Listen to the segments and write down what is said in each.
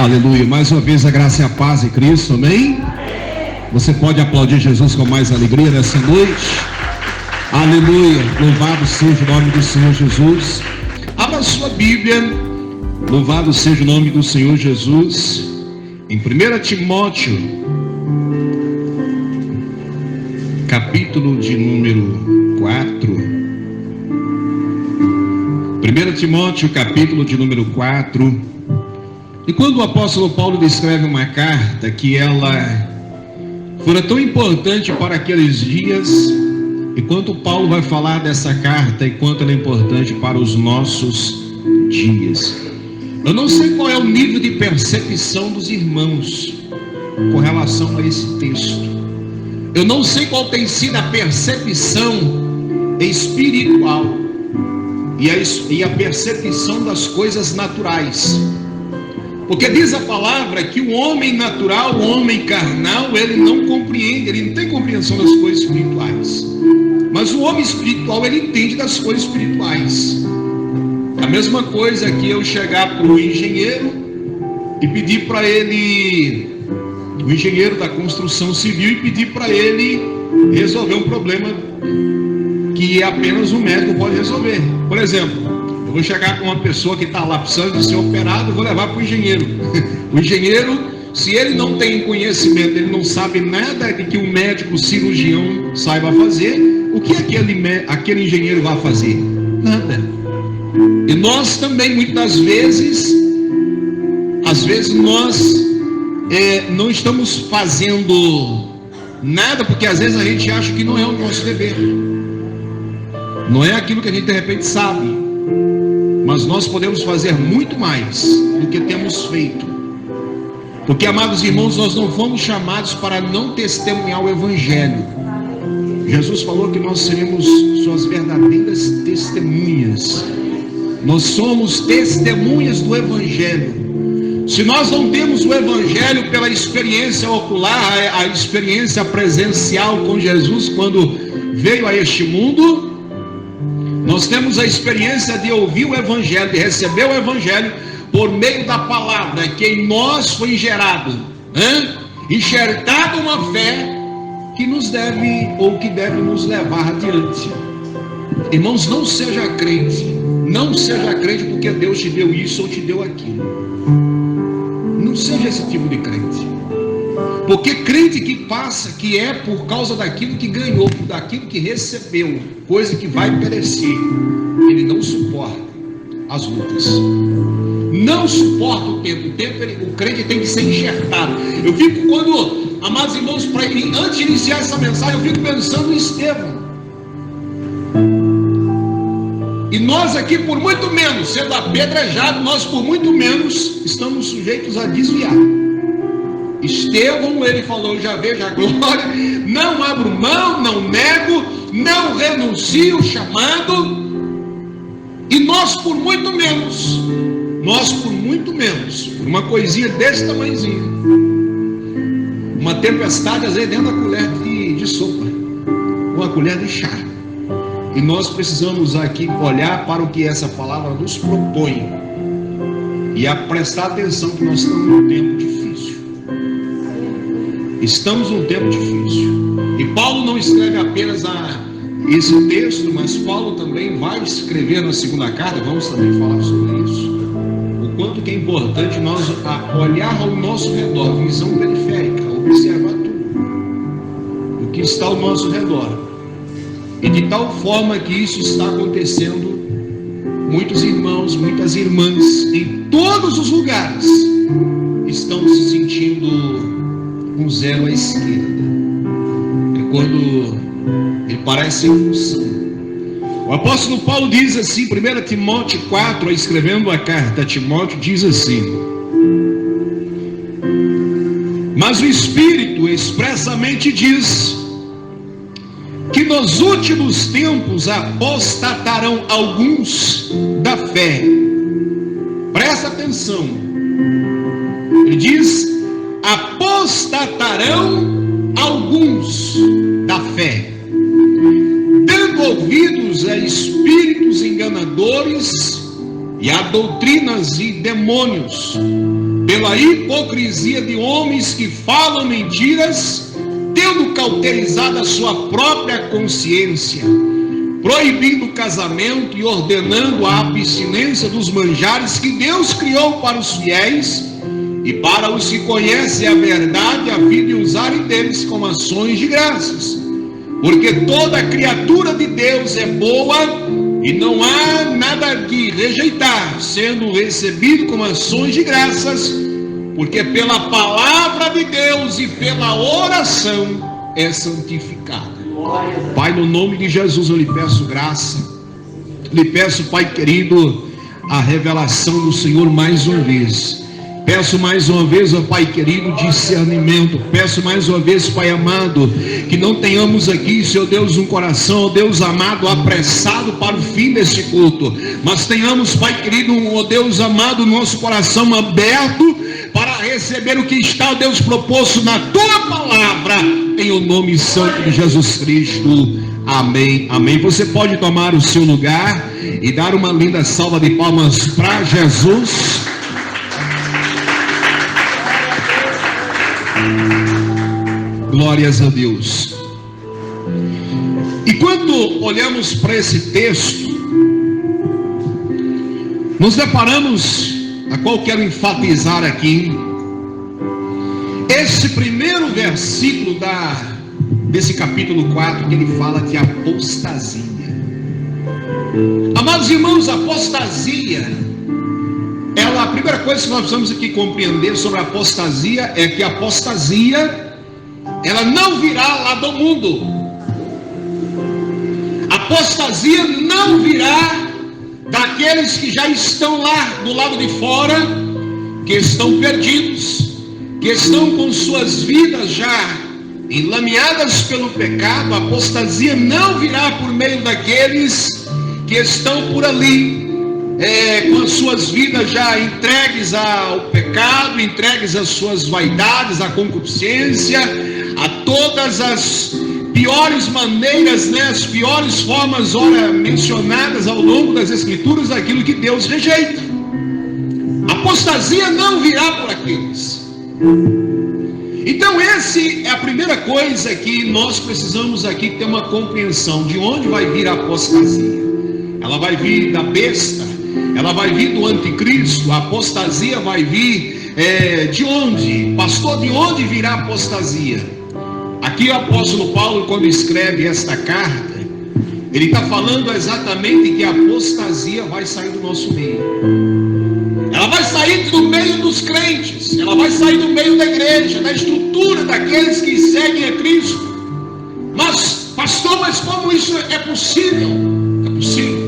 Aleluia. Mais uma vez a graça e a paz de Cristo, amém? Você pode aplaudir Jesus com mais alegria nessa noite? Aleluia. Louvado seja o nome do Senhor Jesus. Abra sua Bíblia. Louvado seja o nome do Senhor Jesus. Em 1 Timóteo, capítulo de número 4. 1 Timóteo, capítulo de número 4. E quando o apóstolo Paulo descreve uma carta que ela fora tão importante para aqueles dias, e quanto Paulo vai falar dessa carta e quanto ela é importante para os nossos dias. Eu não sei qual é o nível de percepção dos irmãos com relação a esse texto. Eu não sei qual tem sido a percepção espiritual e a percepção das coisas naturais. Porque diz a palavra que o homem natural, o homem carnal, ele não compreende, ele não tem compreensão das coisas espirituais. Mas o homem espiritual, ele entende das coisas espirituais. A mesma coisa que eu chegar para o engenheiro e pedir para ele, o engenheiro da construção civil, e pedir para ele resolver um problema que apenas o médico pode resolver. Por exemplo, eu vou chegar com uma pessoa que está lá precisando de ser operado, eu vou levar para o engenheiro. O engenheiro, se ele não tem conhecimento, ele não sabe nada que o médico, o cirurgião saiba fazer, o que aquele engenheiro vai fazer? Nada. E nós também, muitas vezes, nós não estamos fazendo nada, porque às vezes a gente acha que não é o nosso dever. Não é aquilo que a gente de repente sabe, mas nós podemos fazer muito mais do que temos feito. Porque, amados irmãos, nós não fomos chamados para não testemunhar o Evangelho. Jesus falou que nós seremos suas verdadeiras testemunhas. Nós somos testemunhas do Evangelho. Se nós não temos o Evangelho pela experiência ocular, a experiência presencial com Jesus quando veio a este mundo, nós temos a experiência de ouvir o Evangelho, de receber o Evangelho por meio da palavra que em nós foi enxertado uma fé que nos deve, ou que deve nos levar adiante. Irmãos, não seja crente porque Deus te deu isso ou te deu aquilo. Não seja esse tipo de crente. Porque crente que passa, que é por causa daquilo que ganhou, daquilo que recebeu, coisa que vai perecer, ele não suporta as lutas, não suporta o tempo. O crente tem que ser enxertado. Eu fico, amados irmãos, antes de iniciar essa mensagem, eu fico pensando em Estevão. E nós aqui, por muito menos, sendo apedrejados, nós por muito menos estamos sujeitos a desviar. Estevão, ele falou: já vejo a glória, não abro mão, não nego, não renuncio o chamado. E nós por muito menos, por uma coisinha desse tamanhozinho, uma tempestade às vezes dentro da colher de sopa, uma colher de chá. E nós precisamos aqui olhar para o que essa palavra nos propõe e a prestar atenção que nós estamos num tempo difícil. Estamos num tempo difícil. E Paulo não escreve apenas esse texto, mas Paulo também vai escrever na segunda carta, vamos também falar sobre isso. O quanto que é importante nós olhar ao nosso redor, visão periférica, observar tudo, o que está ao nosso redor. E de tal forma que isso está acontecendo, muitos irmãos, muitas irmãs, em todos os lugares, estão se sentindo com zero à esquerda. É quando ele parece sem função. O apóstolo Paulo diz assim, 1 Timóteo 4, escrevendo a carta a Timóteo, diz assim: mas o Espírito expressamente diz que nos últimos tempos apostatarão alguns da fé. Presta atenção. Ele diz: apostatarão alguns da fé, dando ouvidos a espíritos enganadores e a doutrinas e demônios, pela hipocrisia de homens que falam mentiras, tendo cauterizado a sua própria consciência, proibindo o casamento e ordenando a abstinência dos manjares que Deus criou para os fiéis e para os que conhecem a verdade, a fim de usarem deles como ações de graças. Porque toda criatura de Deus é boa e não há nada que rejeitar, sendo recebido como ações de graças, porque pela palavra de Deus e pela oração é santificada. Pai, no nome de Jesus eu lhe peço graça, lhe peço, Pai querido, a revelação do Senhor mais uma vez. Peço mais uma vez, ó Pai querido, discernimento. Peço mais uma vez, Pai amado, que não tenhamos aqui, Senhor Deus, um coração, ó Deus amado, apressado para o fim deste culto, mas tenhamos, Pai querido, ó Deus amado, nosso coração aberto para receber o que está, ó Deus, proposto na Tua palavra, em o nome santo de Jesus Cristo. Amém, amém. Você pode tomar o seu lugar e dar uma linda salva de palmas para Jesus. Glórias a Deus. E quando olhamos para esse texto, nos deparamos, a qual quero enfatizar aqui, esse primeiro versículo desse capítulo 4, que ele fala de apostasia. Amados irmãos, apostasia, a primeira coisa que nós precisamos aqui compreender sobre a apostasia é que a apostasia, ela não virá lá do mundo. Apostasia não virá daqueles que já estão lá do lado de fora, que estão perdidos, que estão com suas vidas já enlameadas pelo pecado. A apostasia não virá por meio daqueles que estão por ali, com as suas vidas já entregues ao pecado, entregues às suas vaidades, à concupiscência, a todas as piores maneiras, as piores formas ora mencionadas ao longo das Escrituras, daquilo que Deus rejeita. Apostasia não virá por aqueles. Então essa é a primeira coisa que nós precisamos aqui ter uma compreensão de onde vai vir a apostasia. Ela vai vir da besta, ela vai vir do anticristo. A apostasia vai vir de onde? Pastor, de onde virá a apostasia? Aqui o apóstolo Paulo, quando escreve esta carta, ele está falando exatamente que a apostasia vai sair do nosso meio. Ela vai sair do meio dos crentes, ela vai sair do meio da igreja, da estrutura daqueles que seguem a Cristo. Mas, pastor, mas como isso é possível? É possível.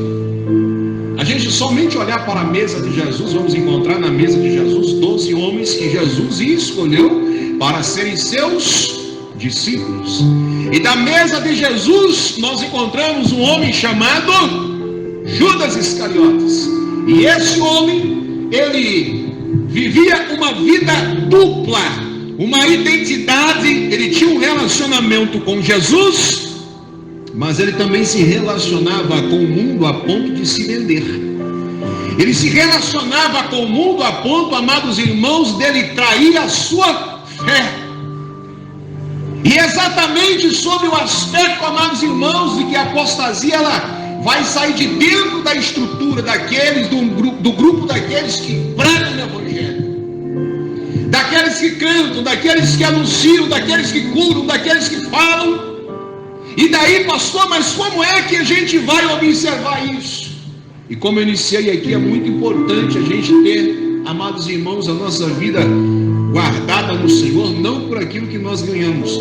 A gente somente olhar para a mesa de Jesus, vamos encontrar na mesa de Jesus 12 homens que Jesus escolheu para serem seus discípulos. E da mesa de Jesus nós encontramos um homem chamado Judas Iscariotes. E esse homem, ele vivia uma vida dupla, uma identidade. Ele tinha um relacionamento com Jesus, mas ele também se relacionava com o mundo a ponto de se vender. Ele se relacionava com o mundo a ponto, amados irmãos, dele trair a sua fé. E exatamente sobre o aspecto, amados irmãos, de que a apostasia ela vai sair de dentro da estrutura daqueles, do grupo daqueles que pregam o Evangelho, daqueles que cantam, daqueles que anunciam, daqueles que curam, daqueles que falam. E daí, pastor, mas como é que a gente vai observar isso? E como eu iniciei aqui, é muito importante a gente ter, amados irmãos, a nossa vida guardada no Senhor, não por aquilo que nós ganhamos.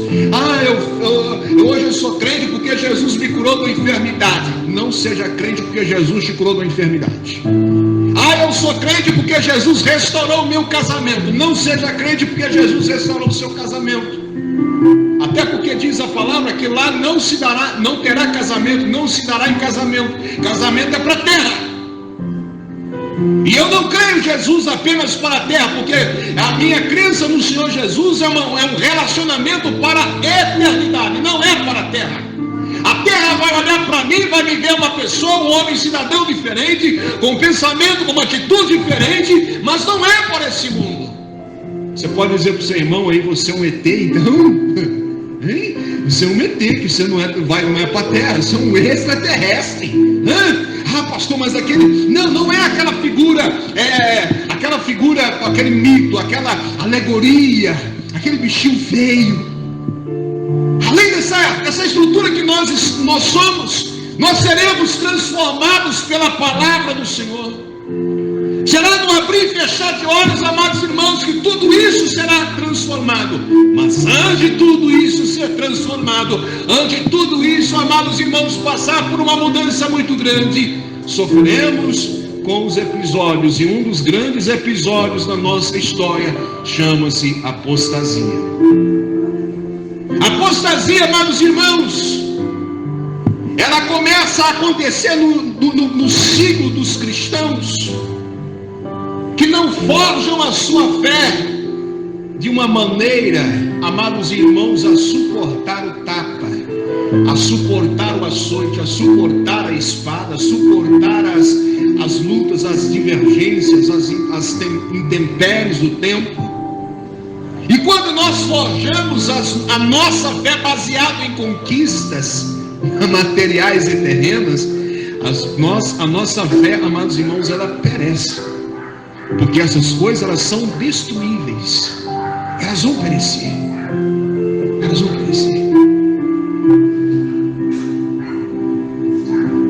Hoje eu sou crente porque Jesus me curou da enfermidade. Não seja crente porque Jesus te curou da enfermidade. Eu sou crente porque Jesus restaurou o meu casamento. Não seja crente porque Jesus restaurou o seu casamento. Até porque diz a palavra que lá não terá casamento, não se dará em casamento. Casamento é para a terra. E eu não creio em Jesus apenas para a terra, porque a minha crença no Senhor Jesus é um relacionamento para a eternidade, não é para a terra. A terra vai olhar para mim, vai me ver uma pessoa, um homem cidadão diferente, com pensamento, com uma atitude diferente, mas não é para esse mundo. Você pode dizer para o seu irmão aí, você é um ET, então? Hein? Você é um ET, que você não é para a terra, você é um extraterrestre. Pastor, mas aquele... Não é aquela figura, aquele mito, aquela alegoria, aquele bichinho feio. Além dessa estrutura que nós somos, nós seremos transformados pela palavra do Senhor. Será no abrir e fechar de olhos, amados irmãos, que tudo isso será transformado. Mas antes de tudo isso ser transformado, antes de tudo isso, amados irmãos, passar por uma mudança muito grande, sofreremos com os episódios. E um dos grandes episódios da nossa história chama-se apostasia. Apostasia, amados irmãos, ela começa a acontecer no ciclo dos cristãos que não forjam a sua fé de uma maneira, amados irmãos, a suportar o tapa, a suportar o açoite, a suportar a espada, a suportar as lutas, as divergências, as intempéries do tempo. E quando nós forjamos a nossa fé baseada em conquistas materiais e terrenas, a nossa fé, amados irmãos, ela perece. Porque essas coisas, elas são destruíveis. Elas vão perecer. Elas vão perecer.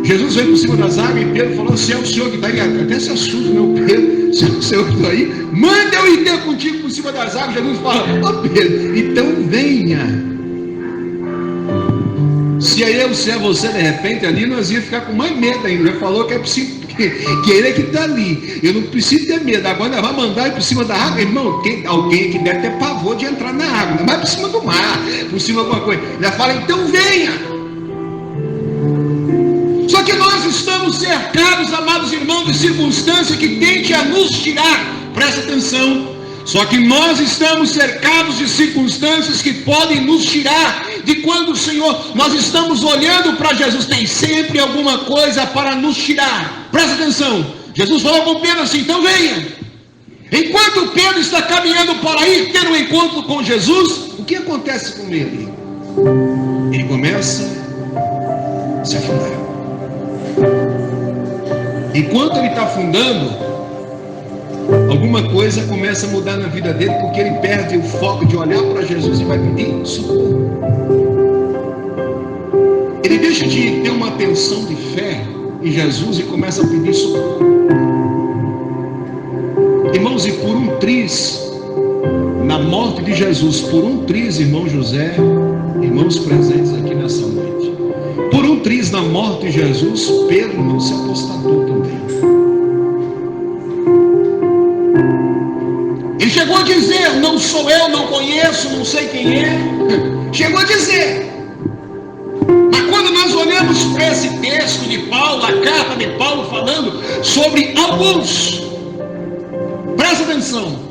Jesus veio por cima das águas e Pedro falou: se é o Senhor que está aí, até se assusta, meu Pedro, se é o Senhor que está aí, manda eu ir ter contigo por cima das águas. Jesus fala: Pedro, então venha. Se é eu, se é você, de repente ali, nós ia ficar com mais medo ainda. Já falou que é preciso, que ele é que está ali. Eu não preciso ter medo. Agora nós vamos mandar ir por cima da água. Irmão, alguém que deve ter pavor de entrar na água, não vai por cima do mar, por cima de alguma coisa. Ele fala: então venha. Só que nós estamos cercados, amados irmãos, de circunstâncias que tendem a nos tirar. Presta atenção. Só que nós estamos cercados de circunstâncias que podem nos tirar de quando o Senhor, nós estamos olhando para Jesus, tem sempre alguma coisa para nos tirar. Presta atenção. Jesus falou com Pedro assim: então venha. Enquanto Pedro está caminhando para ir ter um encontro com Jesus, o que acontece com ele? Ele começa a se afundar. Enquanto ele está afundando, alguma coisa começa a mudar na vida dele, porque ele perde o foco de olhar para Jesus e vai pedir socorro. Ele deixa de ter uma atenção de fé em Jesus e começa a pedir socorro. Irmãos, e por um triz, na morte de Jesus, por um triz, irmão José, irmãos presentes aqui nessa noite, por um triz na morte de Jesus, Pedro não se apostatou também. Ele chegou a dizer: não sou eu, não conheço, não sei quem é. Chegou a dizer. Mas quando nós olhamos para esse texto de Paulo, a carta de Paulo falando sobre alguns, presta atenção.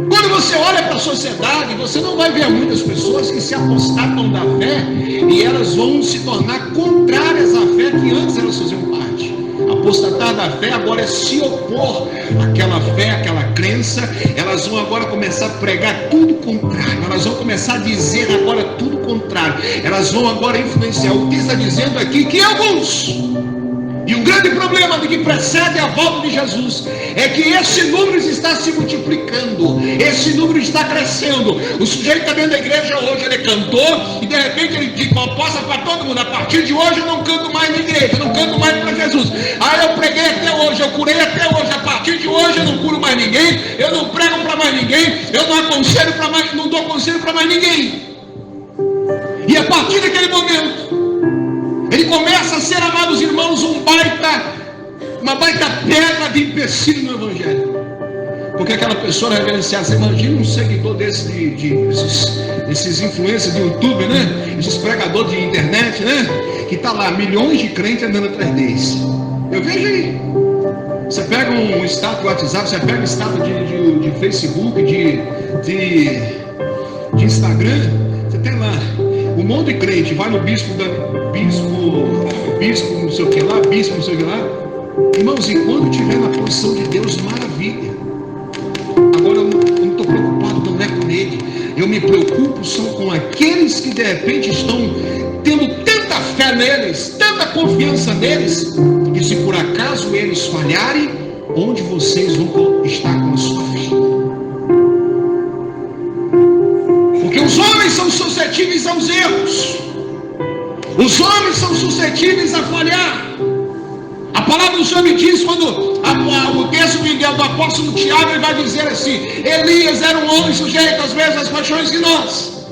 Quando você olha para a sociedade, você não vai ver muitas pessoas que se apostatam da fé e elas vão se tornar contrárias à fé que antes elas faziam parte. Apostatar da fé agora é se opor àquela fé, àquela crença. Elas vão agora começar a pregar tudo contrário. Elas vão começar a dizer agora tudo contrário. Elas vão agora influenciar. O que está dizendo aqui que alguns, e o grande problema de que precede a volta de Jesus é que esse número está se multiplicando, esse número está crescendo. O sujeito está dentro da igreja hoje, ele cantou e de repente ele diz proposta para todo mundo: a partir de hoje eu não canto mais na igreja, eu não canto mais para Jesus. Eu preguei até hoje, eu curei até hoje, a partir de hoje eu não curo mais ninguém, eu não prego para mais ninguém, eu não aconselho para mais, não dou conselho para mais ninguém. E a partir daquele momento ele começa a ser, amados irmãos, uma baita pedra de empecilho no evangelho. Porque aquela pessoa reverenciada, você imagina um seguidor desses influencers de YouTube, né? Esses pregadores de internet, né? Que está lá, milhões de crentes andando atrás deles. Eu vejo aí. Você pega um status de WhatsApp, você pega um status de Facebook, de Instagram, você tem lá um monte de crente, vai no bispo não sei o que lá, bispo não sei o que lá. Irmãos, enquanto estiver na posição de Deus, maravilha. Agora Eu me preocupo só com aqueles que de repente estão tendo tanta fé neles, tanta confiança neles, que se por acaso eles falharem, onde vocês vão estar com a sua fé? Porque os homens são suscetíveis aos erros, os homens são suscetíveis a falhar. A palavra do Senhor me diz, quando o texto do apóstolo Tiago, ele vai dizer assim: Elias era um homem sujeito às mesmas paixões que nós.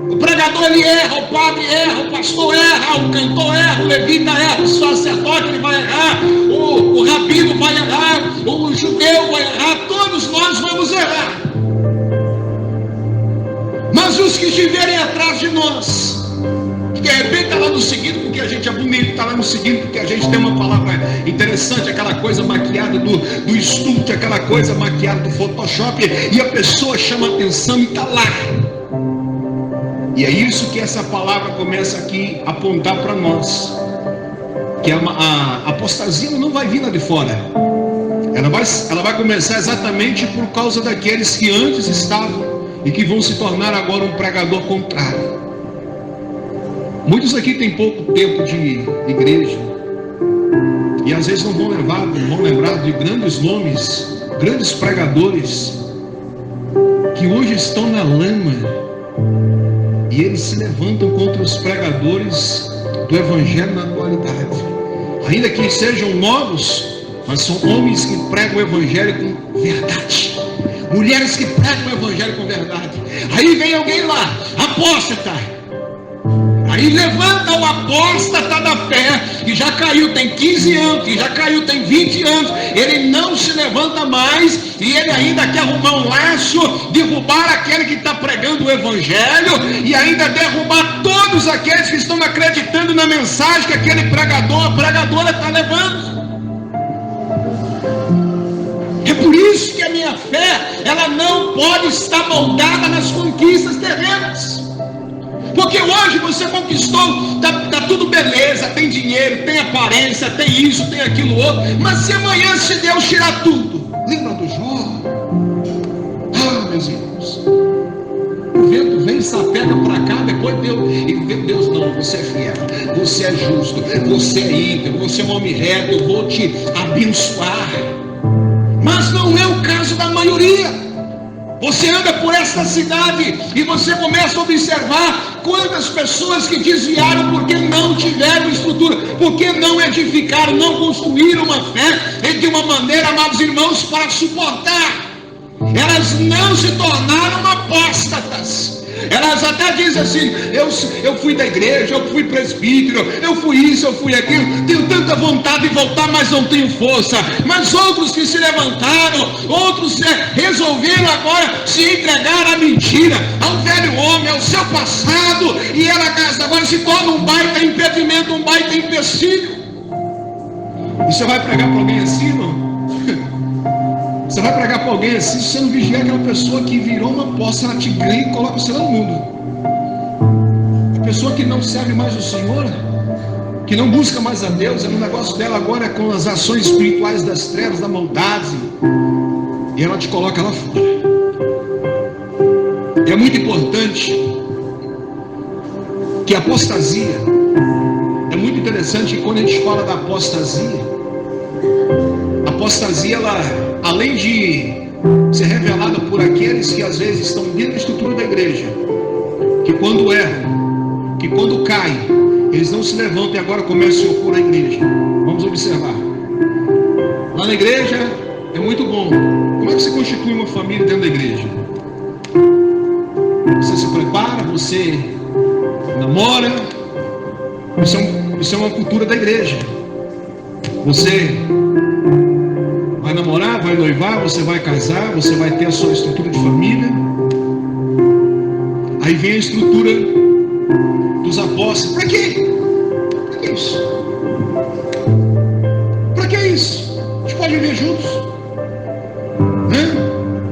O pregador ele erra, o padre erra, o pastor erra, o cantor erra, o levita erra, o sacerdote ele vai errar, o rabino vai errar, o judeu vai errar, todos nós vamos errar. Mas os que estiverem atrás de nós, de repente está lá nos seguindo porque a gente é bonito, está lá nos seguindo porque a gente tem uma palavra interessante, aquela coisa maquiada do estúdio, aquela coisa maquiada do Photoshop, e a pessoa chama a atenção e está lá. E é isso que essa palavra começa aqui a apontar para nós, que a apostasia não vai vir lá de fora, ela vai começar exatamente por causa daqueles que antes estavam e que vão se tornar agora um pregador contrário. Muitos aqui têm pouco tempo de igreja e às vezes não vão lembrar de grandes nomes, grandes pregadores que hoje estão na lama, e eles se levantam contra os pregadores do evangelho na atualidade, ainda que sejam novos, mas são homens que pregam o evangelho com verdade, mulheres que pregam o evangelho com verdade. Aí vem alguém lá, apóstata, aí levanta o apóstata da fé, que já caiu tem 15 anos, que já caiu tem 20 anos, ele não se levanta mais, e ele ainda quer arrumar um laço, derrubar aquele que está pregando o evangelho, e ainda derrubar todos aqueles que estão acreditando na mensagem que aquele pregador, a pregadora está levando. É por isso que a minha fé, ela não pode estar moldada nas conquistas terrenas. Porque hoje você conquistou, tá tudo beleza, tem dinheiro, tem aparência, tem isso, tem aquilo outro, mas se amanhã, se Deus tirar tudo, lembra do Jó? Ah, meus irmãos, o vento vem, sapega para cá, depois Deus não, você é fiel, você é justo, você é íntegro, você é um homem reto, eu vou te abençoar. Mas não é o caso da maioria. Você anda por esta cidade e você começa a observar quantas pessoas que desviaram porque não tiveram estrutura, porque não edificaram, não construíram uma fé de uma maneira, amados irmãos, para suportar. Elas não se tornaram apóstatas. Elas até dizem assim: eu fui da igreja, eu fui presbítero, eu fui isso, eu fui aquilo, tenho tanta vontade de voltar, mas não tenho força. Mas outros que se levantaram, outros resolveram agora se entregar à mentira, ao velho homem, ao seu passado, e ela agora se torna um baita impedimento, um baita empecilho. E você vai pregar para alguém assim, não? Você vai pregar para alguém assim, se você não vigiar aquela pessoa que virou uma aposta, ela te ganha e coloca você lá no mundo. A pessoa que não serve mais o Senhor, que não busca mais a Deus, o negócio dela agora é com as ações espirituais das trevas, da maldade, e ela te coloca lá fora. É muito importante que a apostasia, é muito interessante que quando a gente fala da apostasia, ela, além de ser revelada por aqueles que às vezes estão dentro da estrutura da igreja, que quando erram, que quando caem, eles não se levantam e agora começam a se opor à igreja. Vamos observar. Lá na igreja é muito bom. Como é que você constitui uma família dentro da igreja? Você se prepara, você namora. Isso é uma cultura da igreja. Você vai namorar, vai noivar, você vai casar, você vai ter a sua estrutura de família. Aí vem a estrutura dos apóstolos. Para quê? Para que isso? Para que isso? A gente pode viver juntos, né?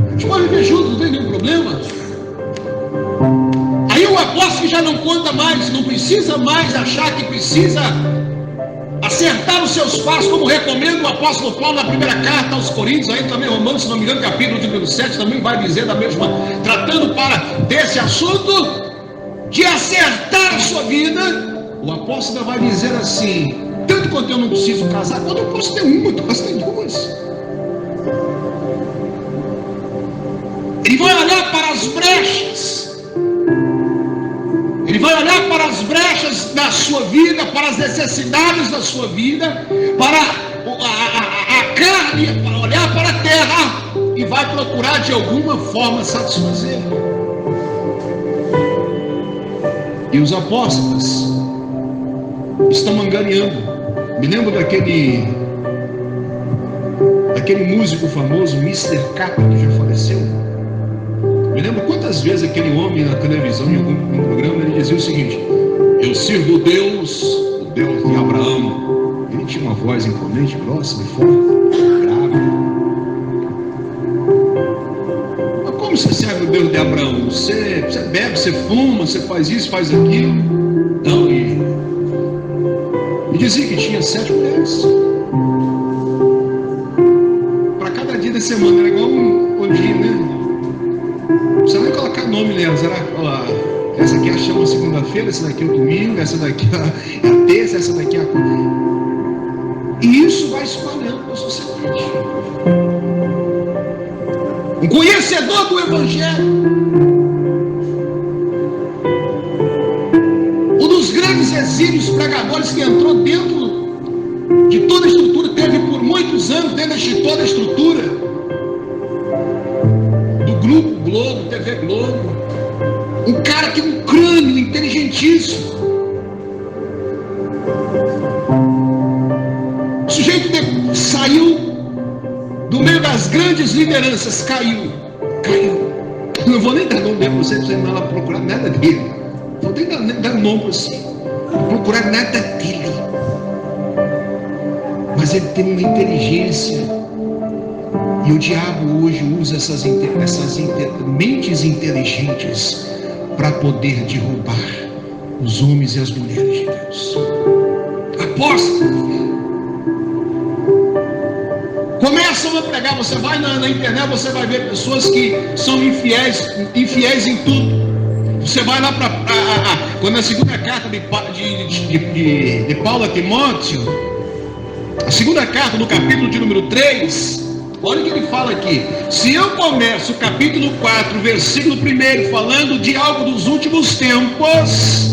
A gente pode viver juntos, não tem nenhum problema. Aí o apóstolo já não conta mais, não precisa mais achar que precisa acertar os seus passos, como recomenda o apóstolo Paulo na primeira carta aos Coríntios, aí também Romanos, se não me engano, capítulo número 7, também vai dizer da mesma, tratando desse assunto, de acertar a sua vida. O apóstolo vai dizer assim: tanto quanto eu não preciso casar, quanto eu posso ter uma, eu posso ter duas. Ele vai olhar para as brechas. Ele vai olhar para as brechas da sua vida, para as necessidades da sua vida, para a carne, para olhar para a terra, e vai procurar de alguma forma satisfazer. E os apóstolos estão angariando. Me lembro daquele músico famoso, Mr. Catra, que já faleceu. Me lembro quantas vezes aquele homem na televisão, em algum programa, ele dizia o seguinte: eu sirvo Deus, o Deus de Abraão. Ele tinha uma voz imponente, grossa, forte, grave. Mas como você serve o Deus de Abraão? Você bebe, você fuma, você faz isso, faz aquilo. Não, e dizia que tinha 7 mulheres. Para cada dia da semana, era igual um dia, né? Não precisa nem colocar nome nelas. Essa aqui chama segunda-feira, essa daqui é o domingo, essa daqui é a terça, essa daqui é a quarta. E isso vai espalhando na sociedade. Um conhecedor do Evangelho, um dos grandes exílios pregadores que entrou dentro de toda a estrutura, teve por muitos anos dentro de toda a estrutura Grupo Globo, TV Globo, um cara que tem um crânio inteligentíssimo. O sujeito saiu do meio das grandes lideranças, caiu. Não vou nem dar nome dele para você não procurar nada dele. Não vou nem dar nome para você, não procurar nada dele. Mas ele tem uma inteligência. E o diabo hoje usa essas mentes inteligentes para poder derrubar os homens e as mulheres de Deus. Aposta! Começam a pregar, você vai na internet, você vai ver pessoas que são infiéis em tudo. Você vai lá quando a segunda carta de Paulo a Timóteo, a segunda carta no capítulo de número 3, olha o que ele fala aqui. Se eu começo o capítulo 4, versículo 1, falando de algo dos últimos tempos,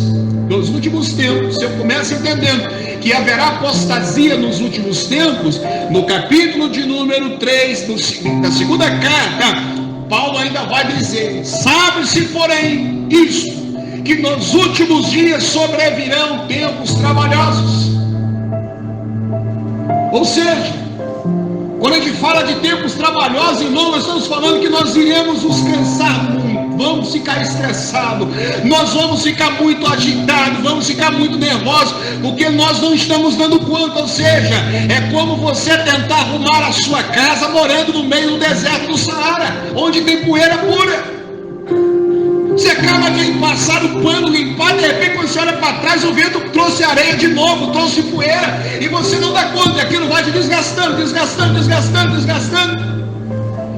se eu começo entendendo que haverá apostasia nos últimos tempos, no capítulo de número 3, da segunda carta, Paulo ainda vai dizer: sabe-se, porém, isto, que nos últimos dias sobrevirão tempos trabalhosos. Ou seja, quando a gente fala de tempos trabalhosos, irmão, nós estamos falando que nós iremos nos cansar muito, vamos ficar estressados, nós vamos ficar muito agitados, vamos ficar muito nervosos, porque nós não estamos dando conta. Ou seja, é como você tentar arrumar a sua casa morando no meio do deserto do Saara, onde tem poeira pura. Você acaba de passar o pano, limpar, de repente quando você olha para trás, o vento trouxe areia de novo, trouxe poeira, e você não dá conta, aquilo vai te desgastando.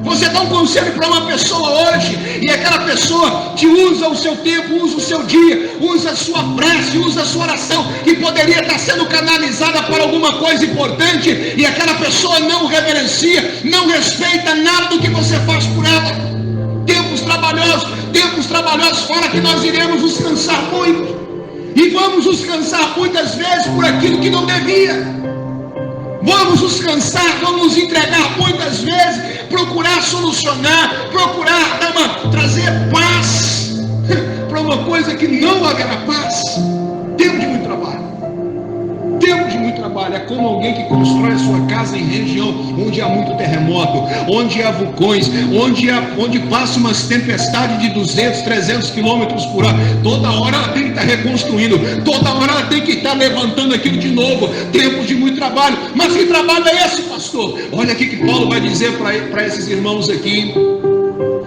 Você dá um conselho para uma pessoa hoje, e aquela pessoa te usa o seu tempo, usa o seu dia, usa a sua prece, usa a sua oração, que poderia estar sendo canalizada para alguma coisa importante, e aquela pessoa não reverencia, não respeita nada do que você faz por ela. Tempos trabalhosos, fora que nós iremos nos cansar muito, e vamos nos cansar muitas vezes por aquilo que não devia. Vamos nos cansar, vamos nos entregar muitas vezes, procurar solucionar, trazer paz para uma coisa que não haverá paz. Tempo de muito trabalho. É como alguém que constrói a sua casa em região onde há muito terremoto, onde há vulcões, onde passa umas tempestades de 200, 300 quilômetros por hora. Toda hora ela tem que estar reconstruindo, toda hora ela tem que estar levantando aquilo de novo. Tempos de muito trabalho. Mas que trabalho é esse, pastor? Olha aqui que Paulo vai dizer para esses irmãos aqui.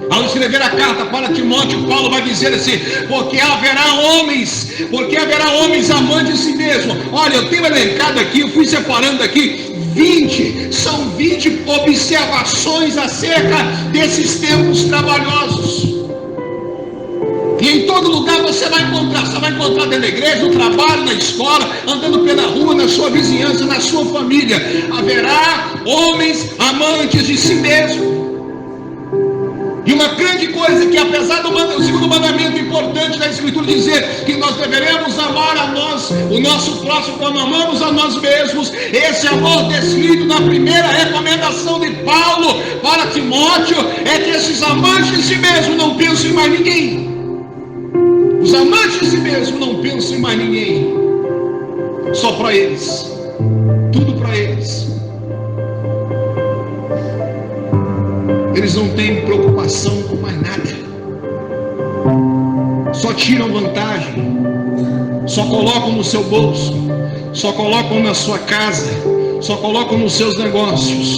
Ao escrever a carta para Timóteo, Paulo vai dizer assim: porque haverá homens amantes de si mesmo. Olha, eu tenho elencado aqui, eu fui separando aqui 20, são 20 observações acerca desses tempos trabalhosos. E em todo lugar você vai encontrar dentro da igreja, no trabalho, na escola, andando pela rua, na sua vizinhança, na sua família. Haverá homens amantes de si mesmo. E uma grande coisa que, apesar do segundo mandamento importante da Escritura dizer que nós deveremos amar o nosso próximo como amamos a nós mesmos, esse amor descrito na primeira recomendação de Paulo para Timóteo é que esses amantes de si mesmo não pensam em mais ninguém. Os amantes de si mesmo não pensam em mais ninguém, só para eles, tudo para eles. Eles não têm preocupação com mais nada, só tiram vantagem, só colocam no seu bolso, só colocam na sua casa, só colocam nos seus negócios.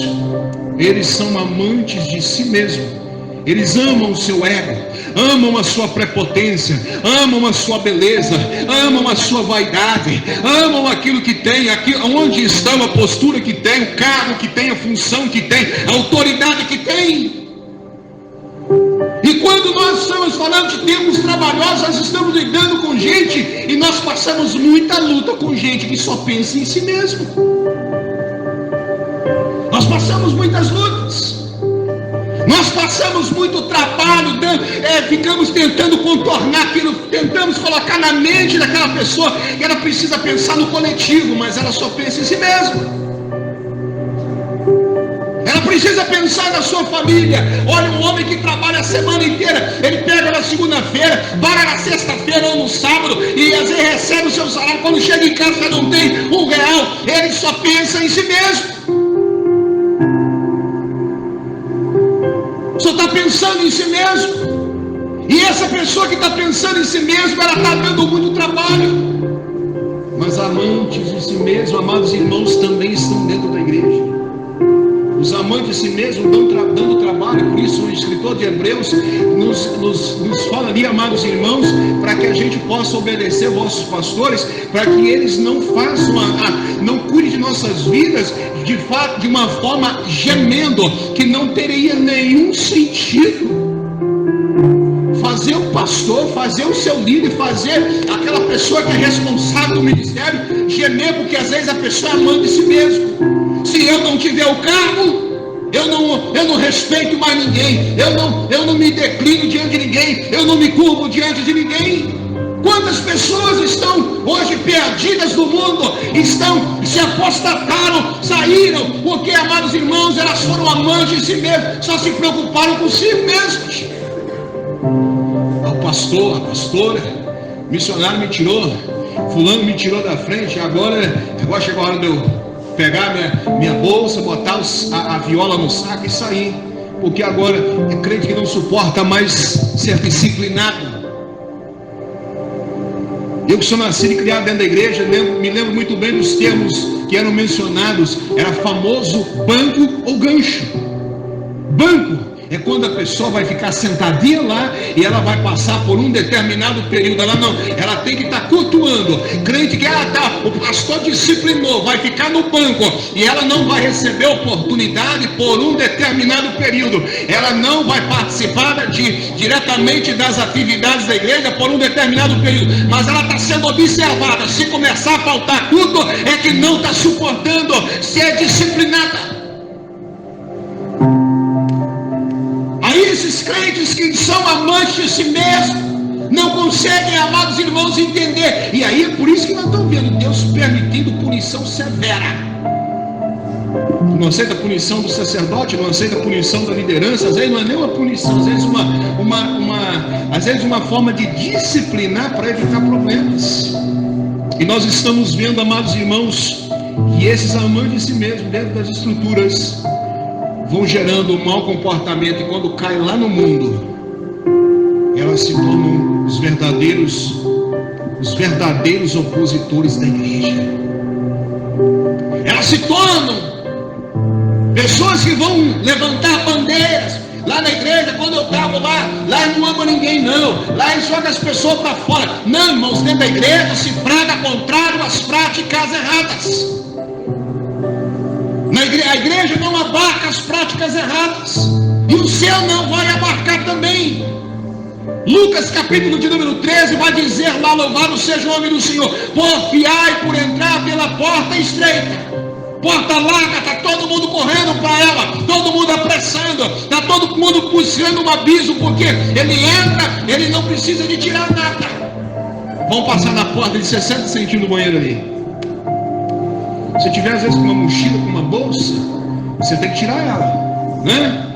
Eles são amantes de si mesmo. Eles amam o seu ego, amam a sua prepotência, amam a sua beleza, amam a sua vaidade, amam aquilo que tem, onde está a postura que tem, o cargo que tem, a função que tem, a autoridade que tem. E quando nós estamos falando de tempos trabalhosos, nós estamos lidando com gente e nós passamos muita luta com gente que só pensa em si mesmo. Nós passamos muitas lutas. Nós passamos muito trabalho, ficamos tentando contornar aquilo, tentamos colocar na mente daquela pessoa que ela precisa pensar no coletivo, mas ela só pensa em si mesma. Ela precisa pensar na sua família. Olha, um homem que trabalha a semana inteira, ele pega na segunda-feira, para na sexta-feira ou no sábado, e às vezes recebe o seu salário, quando chega em casa não tem R$1, ele só pensa em si mesmo. Só está pensando em si mesmo. E essa pessoa que está pensando em si mesmo, ela está dando muito trabalho. Mas amantes de si mesmo, amados irmãos, também estão dentro da igreja. Os amantes de si mesmo dando trabalho. Por isso o escritor de Hebreus nos fala ali, amados irmãos, para que a gente possa obedecer vossos pastores, para que eles não façam, não cuidem de nossas vidas de fato de uma forma gemendo, que não teria nenhum sentido. Fazer o pastor, fazer o seu líder, fazer aquela pessoa que é responsável do ministério gemer, porque às vezes a pessoa é amante de si mesmo. Se eu não tiver o cargo, eu não respeito mais ninguém, eu não me declino diante de ninguém, eu não me curvo diante de ninguém. Quantas pessoas estão hoje perdidas no mundo, se apostataram, saíram, porque, amados irmãos, elas foram amantes de si mesmos, só se preocuparam consigo mesmos. O pastor, a pastora, o missionário me tirou, fulano me tirou da frente, agora chegou a hora de eu pegar minha bolsa, botar a viola no saco e sair, porque agora é crente que não suporta mais ser disciplinado. Eu que sou nascido e criado dentro da igreja, me lembro muito bem dos termos que eram mencionados. Era famoso banco ou gancho. Banco é quando a pessoa vai ficar sentadinha lá e ela vai passar por um determinado período. Ela tem que estar cultuando. Crente que o pastor disciplinou, vai ficar no banco e ela não vai receber oportunidade por um determinado período. Ela não vai participar diretamente das atividades da igreja por um determinado período, mas ela está sendo observada. Se começar a faltar culto, é que não está suportando ser disciplinada. Esses crentes que são amantes de si mesmos não conseguem, amados irmãos, entender. E aí é por isso que nós estamos vendo Deus permitindo punição severa. Não aceita a punição do sacerdote, não aceita a punição da liderança. Às vezes não é nem uma punição, às vezes uma forma de disciplinar para evitar problemas. E nós estamos vendo, amados irmãos, que esses amantes de si mesmos dentro das estruturas vão gerando um mau comportamento, e quando cai lá no mundo, elas se tornam os verdadeiros opositores da igreja. Elas se tornam pessoas que vão levantar bandeiras, lá na igreja, quando eu estava lá não ama ninguém não, lá eles jogam as pessoas para fora. Não, irmãos, dentro da igreja se prega contrário às práticas erradas. A igreja não abarca as práticas erradas, e o céu não vai abarcar também. Lucas capítulo de número 13 vai dizer lá: louvado seja o nome do Senhor, porfiai por entrar pela porta estreita. Porta larga, está todo mundo correndo para ela, todo mundo apressando, está todo mundo buscando um abismo, porque ele entra, ele não precisa de tirar nada. Vão passar na porta de 60 centímetros do banheiro ali. Se tiver às vezes com uma mochila, com uma bolsa, você tem que tirar ela, né?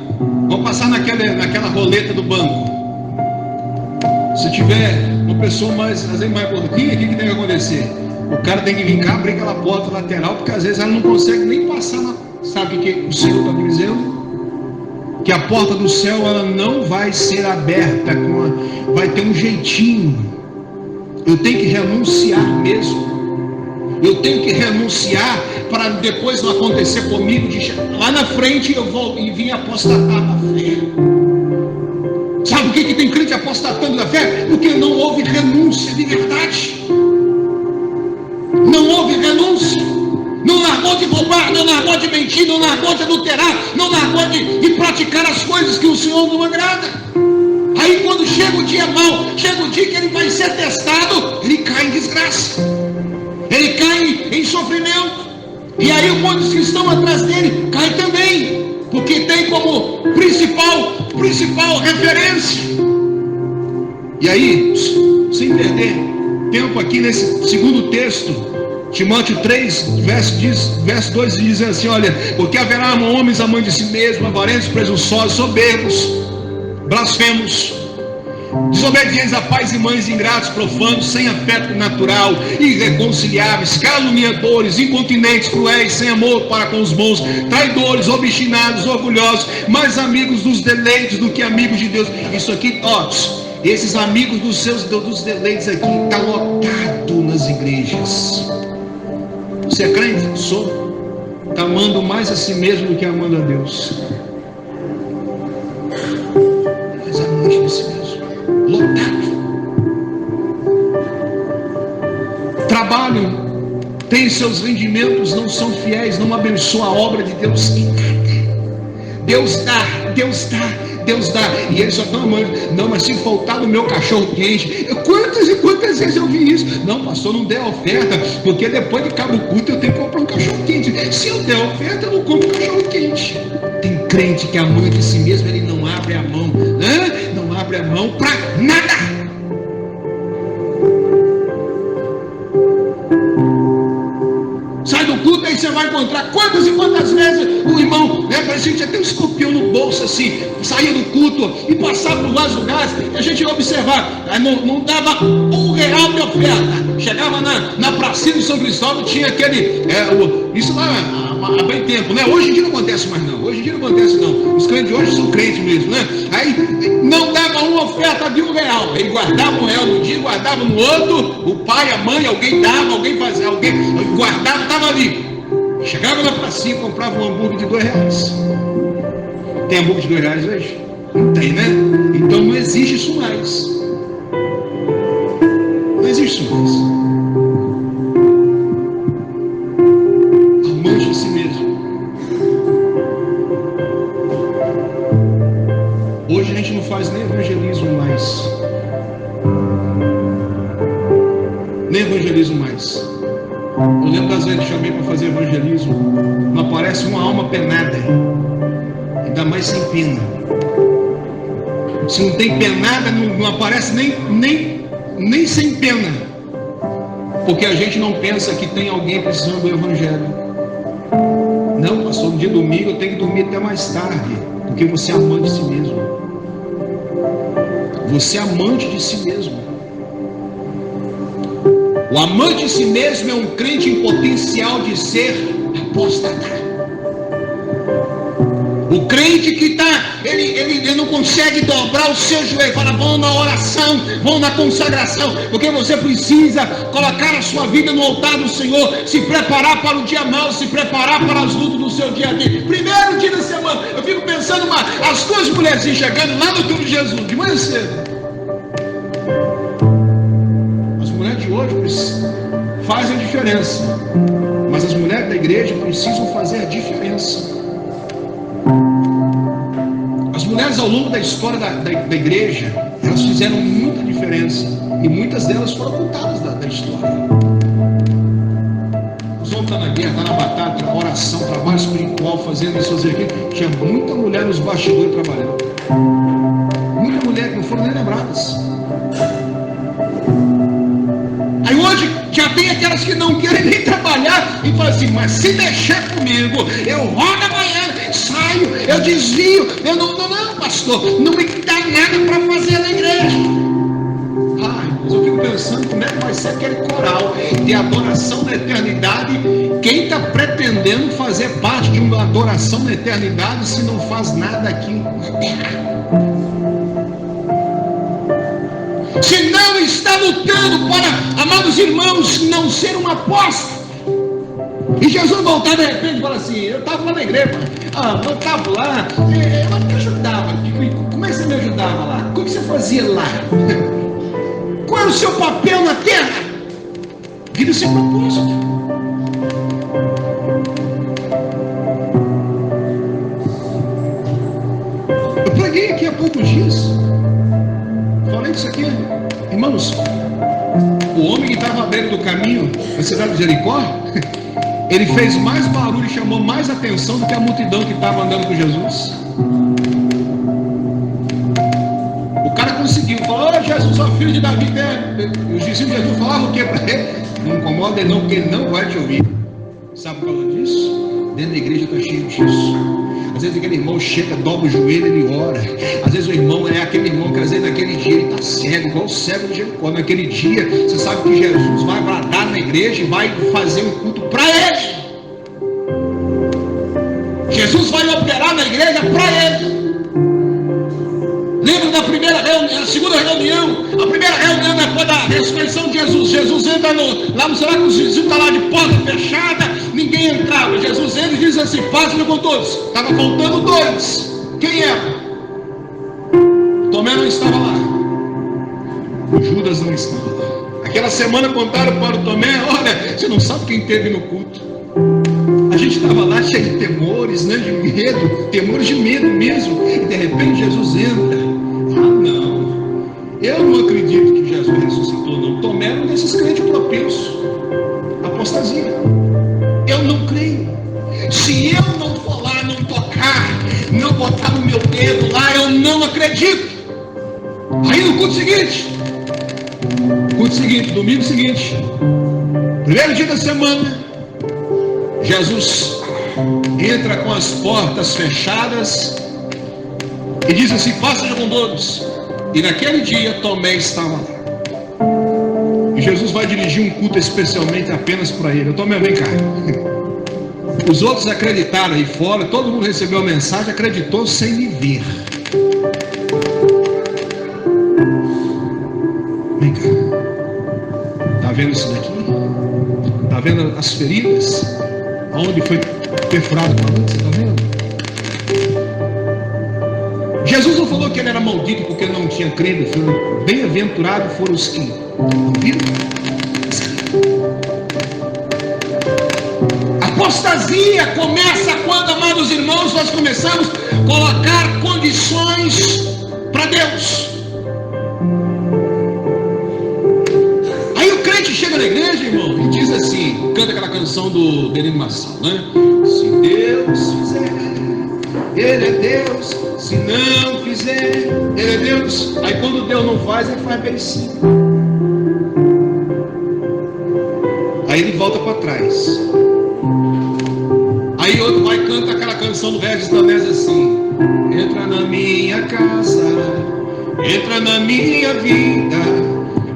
Vão passar naquela roleta do banco. Se tiver uma pessoa às vezes mais gordinha, o que tem que acontecer? O cara tem que vir cá, abrir aquela porta lateral, porque às vezes ela não consegue nem passar sabe o que o Senhor está me dizendo? Que a porta do céu ela não vai ser aberta, vai ter um jeitinho. Eu tenho que renunciar mesmo. Eu tenho que renunciar para depois não acontecer comigo de lá na frente eu vou e vim apostatar da fé. Sabe por que tem crente apostatando da fé? Porque não houve renúncia de verdade. Não houve renúncia. Não largou de roubar, não largou de mentir, não largou de adulterar, não largou de praticar as coisas que o Senhor não agrada. Aí quando chega o dia mau, chega o dia que ele vai ser testado, ele cai em desgraça. Ele cai em sofrimento. E aí os que estão atrás dele caem também. Porque tem como principal referência. E aí, sem perder tempo aqui nesse segundo texto, Timóteo 3, verso 2 diz assim: olha, porque haverá homens amantes de si mesmos, avarentos, presunçosos, soberbos, blasfemos, desobedientes a pais e mães, ingratos, profanos, sem afeto natural, irreconciliáveis, caluniadores, incontinentes, cruéis, sem amor para com os bons, traidores, obstinados, orgulhosos, mais amigos dos deleites do que amigos de Deus. Isso aqui, ó, esses amigos dos deleites aqui está lotado nas igrejas. Você é crente? Sou. Está amando mais a si mesmo do que amando a Deus. Mas amante de si mesmo. Lotado. Trabalham, têm seus rendimentos, não são fiéis, não abençoam a obra de Deus em nada. Deus dá, e eles só estão amando. Não, mas se faltar no meu cachorro quente, quantas e quantas vezes eu vi isso? Não, pastor, não der oferta, porque depois de cabo culto eu tenho que comprar um cachorro quente. Se eu der oferta, eu não compro cachorro quente. Tem crente que é amante de si mesmo, ele não abre a mão, não abre a mão para nada. Sai do culto, aí você vai encontrar quantas e quantas vezes o irmão, a gente até um escorpião no bolso assim, saía do culto e passava por vários lugares, e a gente ia observar, não dava R$1 de oferta. Chegava na pracinha do São Cristóvão, tinha aquele, isso lá há bem tempo, né? Hoje em dia não acontece mais não, os crentes de hoje são crentes mesmo, né? Aí não dava uma oferta de R$1, ele guardava R$1 no dia, guardava no outro, o pai, a mãe, alguém dava, alguém fazia, alguém guardava, estava ali. Chegava na pracinha e comprava um hambúrguer de R$2. Tem hambúrguer de R$2 hoje? Não tem, né? Então não existe isso mais. Não existe isso mais. Amante de si mesmo. Hoje a gente não faz nem evangelismo mais. Nem evangelismo mais. Eu lembro das vezes que chamei para fazer evangelismo, não aparece uma alma penada, ainda mais sem pena. Se não tem penada, não aparece nem sem pena, porque a gente não pensa que tem alguém precisando do evangelho. Não, pastor, no dia domingo eu tenho que dormir até mais tarde, porque você é amante de si mesmo. Você é amante de si mesmo. O amante de si mesmo é um crente em potencial de ser apóstata. O crente que ele não consegue dobrar o seu joelho, fala, vão na oração, vão na consagração, porque você precisa colocar a sua vida no altar do Senhor, se preparar para o dia mau, se preparar para as lutas do seu dia a dia. Primeiro dia da semana, eu fico pensando, as duas mulheres chegando lá no túmulo de Jesus, de manhã cedo. As mulheres de hoje fazem a diferença, mas as mulheres da igreja precisam fazer a diferença. As mulheres ao longo da história da igreja, elas fizeram muita diferença, e muitas delas foram ocultadas da história. Os homens estão na guerra, estão na batalha, na oração, trabalho espiritual, fazendo isso, fazer aquilo. Tinha muita mulher nos bastidores trabalhando. Muita mulher que não foram nem lembradas. Aí hoje já tem aquelas que não querem nem trabalhar e falam assim, mas se deixar comigo, eu rodo amanhã, saio, eu desvio, eu não, pastor, não me dá nada para fazer na igreja. Ai, mas eu fico pensando como é que vai ser aquele coral de adoração na eternidade. Quem está pretendendo fazer parte de uma adoração na eternidade se não faz nada aqui na terra? Se não está lutando para, amados irmãos, não ser um apóstolo. E Jesus voltar de repente e fala assim, eu estava lá na igreja, eu estava lá, eu me ajudava. Como é que você me ajudava lá? Como que você fazia lá? Qual era o seu papel na terra? Vida sem propósito. Eu preguei aqui há poucos dias. Falei disso aqui, irmãos. O homem que estava à beira do caminho na cidade de Jericó, ele fez mais barulho e chamou mais atenção do que a multidão que estava andando com Jesus. O cara conseguiu, falou, Jesus, ó filho de Davi, os discípulos de Jesus falavam o que para ele? Não incomoda ele não, porque ele não vai te ouvir. Sabe por causa disso? Dentro da igreja está cheio disso. Às vezes aquele irmão chega, dobra o joelho, ele ora. Às vezes o irmão é aquele irmão que às vezes naquele dia ele está cego, igual o cego de Jericó. Naquele dia, você sabe que Jesus vai bradar na igreja e vai fazer um culto para ele. Jesus vai operar na igreja para ele. Lembra da primeira reunião, a segunda reunião? A primeira reunião depois da ressurreição de Jesus. Jesus entra lá no cenário, os discípulos estão lá de porta fechada, ninguém entrava. Jesus entra e diz assim, passa com todos. Estava faltando dois. Quem era? Tomé não estava lá. Judas não estava lá. Aquela semana contaram para o Tomé, olha, você não sabe quem teve no culto. A gente estava lá cheio de temores, né, de medo, temores de medo mesmo. E de repente Jesus entra. Não, eu não acredito que Jesus ressuscitou, não. Tomé era um desses crentes propensos, apostasia. Eu não creio. Se eu não for lá, não tocar, não botar o meu dedo lá, eu não acredito. Aí no culto seguinte, domingo seguinte, primeiro dia da semana, Jesus entra com as portas fechadas e diz assim, passa com todos. E naquele dia Tomé estava lá. E Jesus vai dirigir um culto especialmente apenas para ele. Tomé, vem cá. Os outros acreditaram aí fora, todo mundo recebeu a mensagem, acreditou sem me ver. Vem cá. Está vendo isso daqui? Está vendo as feridas? Onde foi perfurado com a lança? Está vendo? Jesus não falou que ele era maldito porque ele não tinha crido. Bem-aventurado foram os que não viram. A apostasia começa quando, amados irmãos, nós começamos a colocar condições para Deus. Aí o crente chega na igreja, irmão, e diz assim, canta aquela canção do Benito Marçal, né? Se Deus fizer, Ele é Deus. Se não fizer, Ele é Deus. Aí quando Deus não faz, Ele faz bem sim. Aí ele volta para trás. Aí outro vai e canta aquela canção do Regis Danés assim: entra na minha casa, entra na minha vida,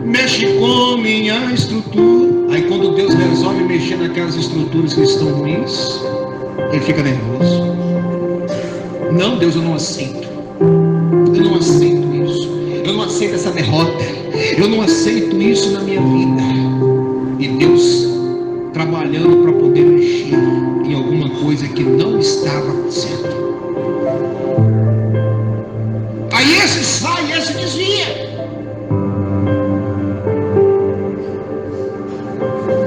mexe com minha estrutura. Aí quando Deus resolve mexer naquelas estruturas que estão ruins, ele fica nervoso. Não, Deus, eu não aceito. Eu não aceito isso. Eu não aceito essa derrota. Eu não aceito isso na minha vida. E Deus trabalhando para poder mexer em alguma coisa que não estava certa. Aí esse sai, esse desvia.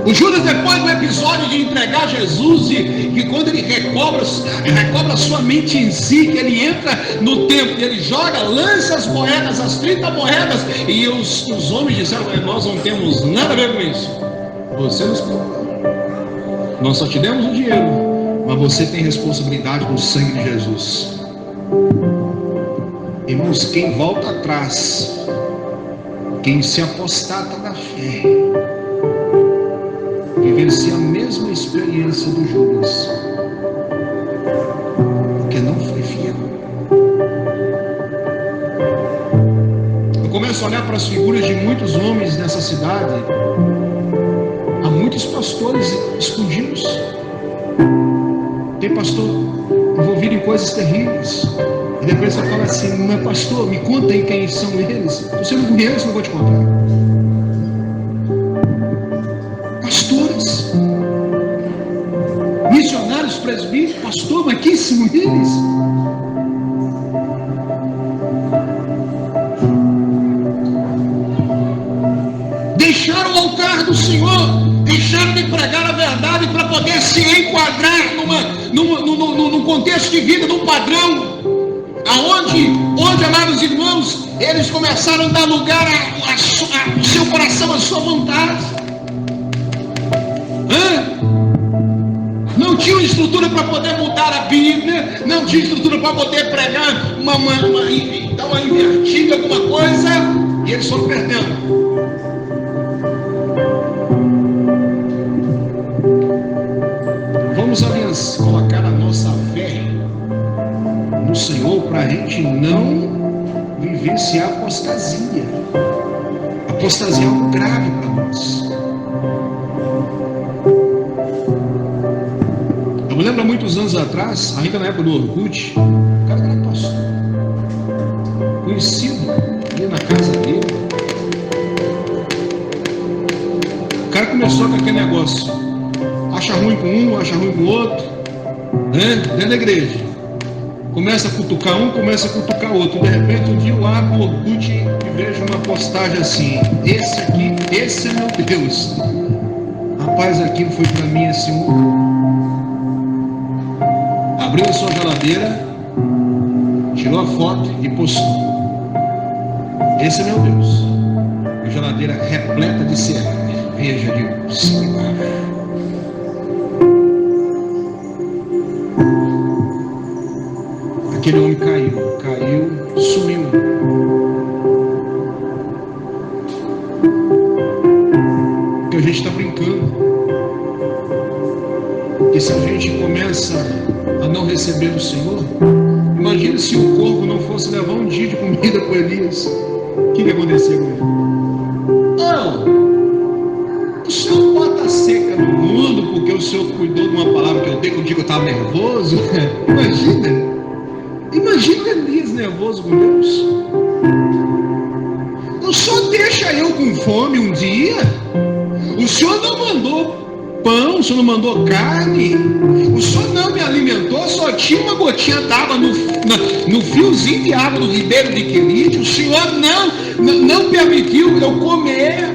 O Judas, depois do episódio de entregar Jesus, e que quando ele recobra sua mente em si, que ele entra no templo, ele joga, lança as moedas, as 30 moedas, e os homens disseram: nós não temos nada a ver com isso. Você nos comprou. Nós só te demos o dinheiro, mas você tem responsabilidade com o sangue de Jesus. Irmãos, quem volta atrás, quem se apostata da fé, vivencia a mesma experiência do Judas, porque não foi fiel. Eu começo a olhar para as figuras de muitos homens nessa cidade. Há muitos pastores escondidos. Tem pastor envolvido em coisas terríveis. E depois você fala assim: mas pastor, me conta aí quem são eles. Se você não conhece, não vou te contar. Pastores, missionários, presbíteros, pastor, mas quem são eles? Deixaram o altar do Senhor, deixaram de pregar a verdade para poder se enquadrar num contexto de vida, num padrão, onde, amados irmãos, eles começaram a dar lugar ao seu coração, à sua vontade. Não tinham estrutura para poder mudar a Bíblia, não tinha estrutura para poder pregar dar uma invertida, alguma coisa, e eles foram perdendo. Vamos, aliás, colocar a nossa fé no Senhor para a gente não vivenciar apostasia. Apostasia é algo grave para nós. Eu me lembro há muitos anos atrás, ainda na época do Orkut, o cara era pastor, conhecido, ia na casa dele. O cara começou com aquele negócio: acha ruim com um, acha ruim com o outro, né? Dentro da igreja. Começa a cutucar um, começa a cutucar outro. E de repente um dia eu abro o Orkut e vejo uma postagem assim: esse aqui, esse é meu Deus. Rapaz, aquilo foi para mim assim: abriu a sua geladeira, tirou a foto e postou: esse é meu Deus. A geladeira repleta de cerveja, de cigarro. Aquele homem caiu, sumiu. Porque a gente está brincando. E se a gente começa a não receber do Senhor, imagina se o corvo não fosse levar um dia de comida para Elias. O que aconteceu com ele? Não, o Senhor bota seca no mundo porque o Senhor cuidou de uma palavra que eu dei, que eu digo que eu estava nervoso. Imagina Elias nervoso com Deus. O Senhor deixa eu com fome um dia. O Senhor não mandou pão, o Senhor não mandou carne, o Senhor não me alimentou, só tinha uma gotinha d'água no fiozinho de água do ribeiro de Querite. O Senhor não permitiu eu comer.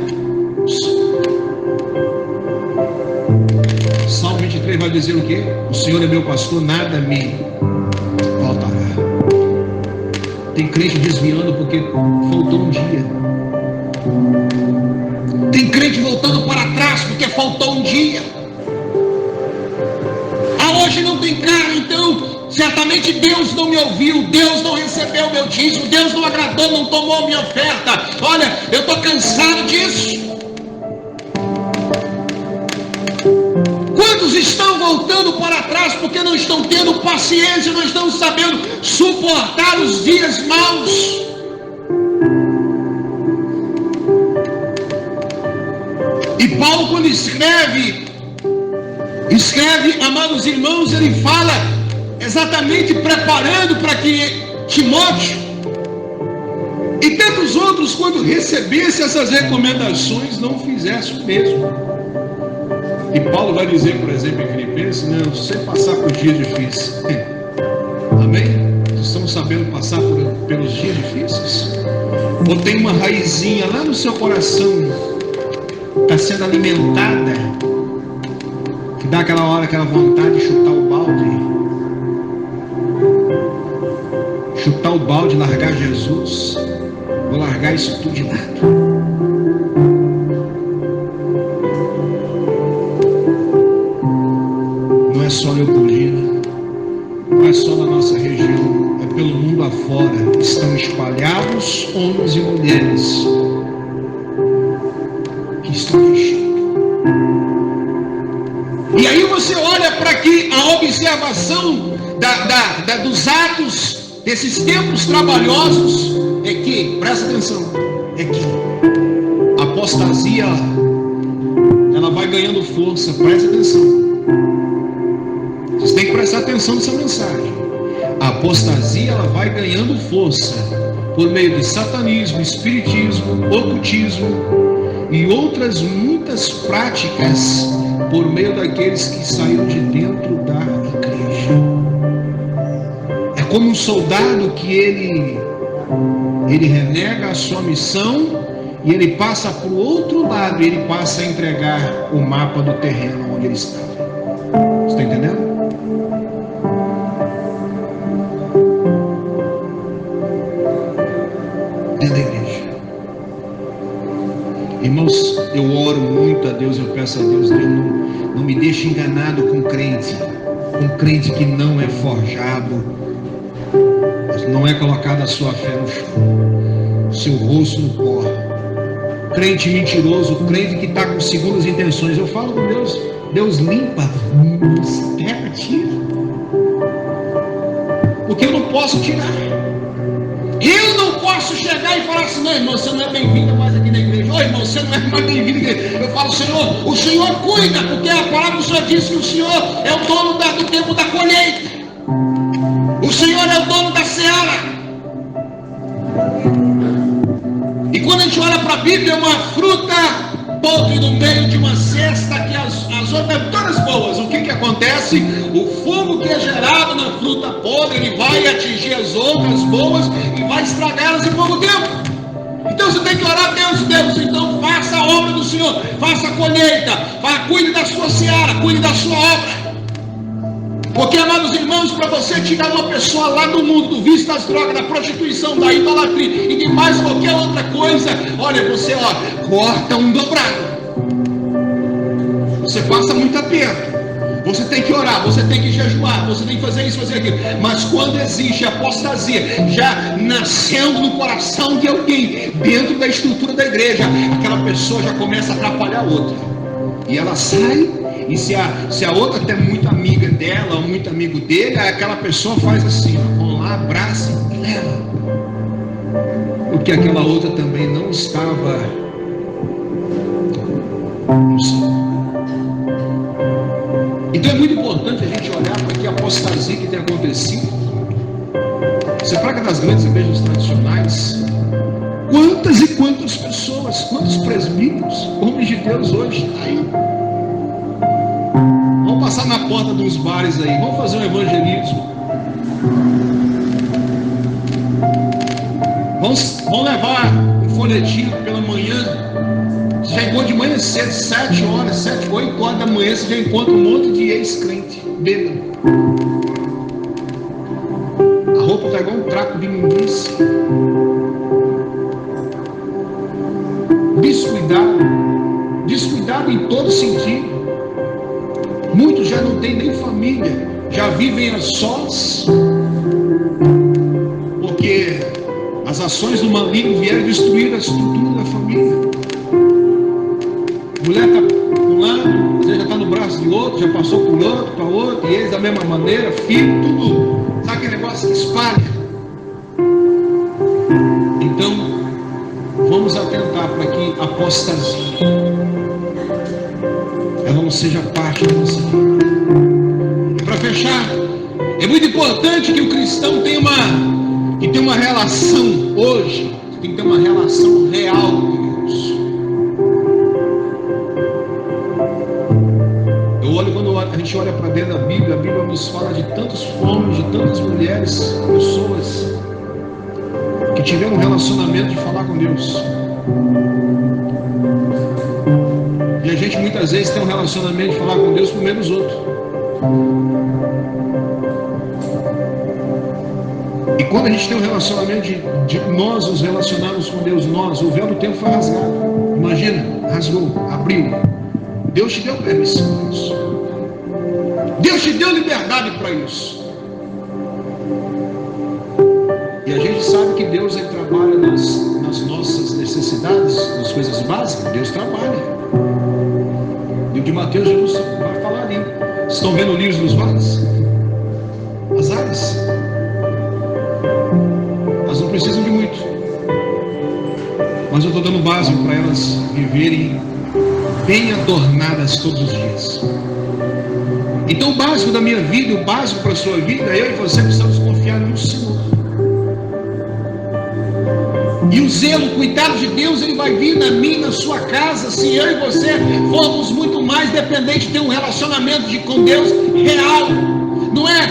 Salmo 23 vai dizer o quê? O Senhor é meu pastor, nada me faltará. Tem crente desviando porque faltou um dia. Tem crente voltando para trás porque faltou um dia. Hoje não tem carne, então certamente Deus não me ouviu, Deus não recebeu o meu dízimo, Deus não agradou, não tomou a minha oferta. Olha, eu estou cansado disso. Quantos estão voltando para trás porque não estão tendo paciência, não estão sabendo suportar os dias maus? E Paulo, quando escreve, amados irmãos, ele fala exatamente preparando para que Timóteo e tantos outros, quando recebessem essas recomendações, não fizessem o mesmo. E Paulo vai dizer, por exemplo, em Filipenses, não, sem passar por dias difíceis. Amém? Estamos sabendo passar pelos dias difíceis? Ou tem uma raizinha lá no seu coração, está sendo alimentada, que dá aquela hora, aquela vontade de chutar o balde, largar Jesus, vou largar isso tudo de lado. Não é só Leopoldina, não é só na nossa região, é pelo mundo afora. Estão espalhados homens e mulheres que estão deixando. E aí você olha para que a observação dos atos desses tempos trabalhosos é que, presta atenção, é que a apostasia ela vai ganhando força. Presta atenção. Vocês têm que prestar atenção nessa mensagem. A apostasia ela vai ganhando força por meio de satanismo, espiritismo, ocultismo e outras muitas práticas por meio daqueles que saíram de dentro da igreja. É como um soldado que ele renega a sua missão e ele passa para o outro lado e ele passa a entregar o mapa do terreno onde ele estava. Você está entendendo? Dentro da igreja. Irmãos, eu oro muito a Deus, eu peço a Deus, Deus não me deixe enganado com crente que não é forjado, não é colocado a sua fé no chão, seu rosto no pó. Crente mentiroso, crente que está com segundas intenções. Eu falo com Deus, Deus limpa, pega, tira. Porque eu não posso tirar. Eu não posso chegar e falar assim, não, irmão, você não é bem-vindo mais aqui na igreja. Ô, irmão, você não é mais bem-vindo aqui. Eu falo, Senhor, o Senhor cuida, porque a palavra do Senhor diz que o Senhor é o dono do tempo da colheita. O Senhor é o dono da seara. E quando a gente olha para a Bíblia, é uma fruta podre no meio de uma cesta que as outras todas boas. O que acontece? O fogo que é gerado na fruta podre, ele vai atingir as outras boas e vai estragá-las em pouco tempo. Então você tem que orar, Deus, então faça a obra do Senhor, faça a colheita, cuide da sua seara, cuide da sua obra. Porque, amados irmãos, para você tirar uma pessoa lá do mundo, do vício das drogas, da prostituição, da idolatria e de mais qualquer outra coisa, olha, você corta um dobrado. Você passa muito aperto. Você tem que orar, você tem que jejuar, você tem que fazer isso, fazer aquilo. Mas quando existe apostasia já nascendo no coração de alguém, dentro da estrutura da igreja, aquela pessoa já começa a atrapalhar a outra. E ela sai. E se a outra até muito amiga dela ou muito amigo dele, aquela pessoa faz assim, vão lá, abraça e leva. Porque aquela outra também não estava no Senhor. Então é muito importante a gente olhar para que a apostasia que tem acontecido. Você pega das grandes igrejas tradicionais, quantas e quantas pessoas, quantos presbíteros, homens de Deus hoje aí. Vamos passar na porta dos bares aí, vamos fazer um evangelismo. Vamos levar um folhetinho pela manhã. Você já encontra de manhã cedo, 7 horas, 7, 8 horas da manhã, você já encontra um monte de ex-crente bêbado. A roupa está igual um trapo de linguiça. Descuidado em todo sentido. Muitos já não têm nem família, já vivem a sós, porque as ações do maligno vieram destruir a estrutura da família. Mulher está para um lado, já está no braço de outro, já passou por outro, para outro, e eles da mesma maneira, filho, tudo. Sabe aquele negócio que espalha? Então, vamos atentar para que a apostasia ela não seja parte da nossa vida. E para fechar, É muito importante que o cristão tenha uma relação hoje, tem que ter uma relação real com Deus. Quando a gente olha para dentro da Bíblia, a Bíblia nos fala de tantos homens, de tantas mulheres, pessoas que tiveram um relacionamento de falar com Deus. E a gente muitas vezes tem um relacionamento de falar com Deus por meio dos outros. E quando a gente tem um relacionamento de nós nos relacionarmos com Deus, o véu do tempo foi rasgado. Imagina, rasgou, abriu. Deus te deu permissão para isso. Deus te deu liberdade para isso. E a gente sabe que Deus ele trabalha nas nossas necessidades, nas coisas básicas. Deus trabalha. E o de Mateus, Jesus vai falar ali. Vocês estão vendo o livro dos vales? As aves. Elas não precisam de muito. Mas eu estou dando básico para elas viverem bem adornadas todos os dias. Então o básico da minha vida, o básico para a sua vida, eu e você precisamos confiar no Senhor. E o zelo, o cuidado de Deus, ele vai vir na minha, na sua casa, se eu e você formos muito mais dependentes de ter um relacionamento com Deus real. Não é,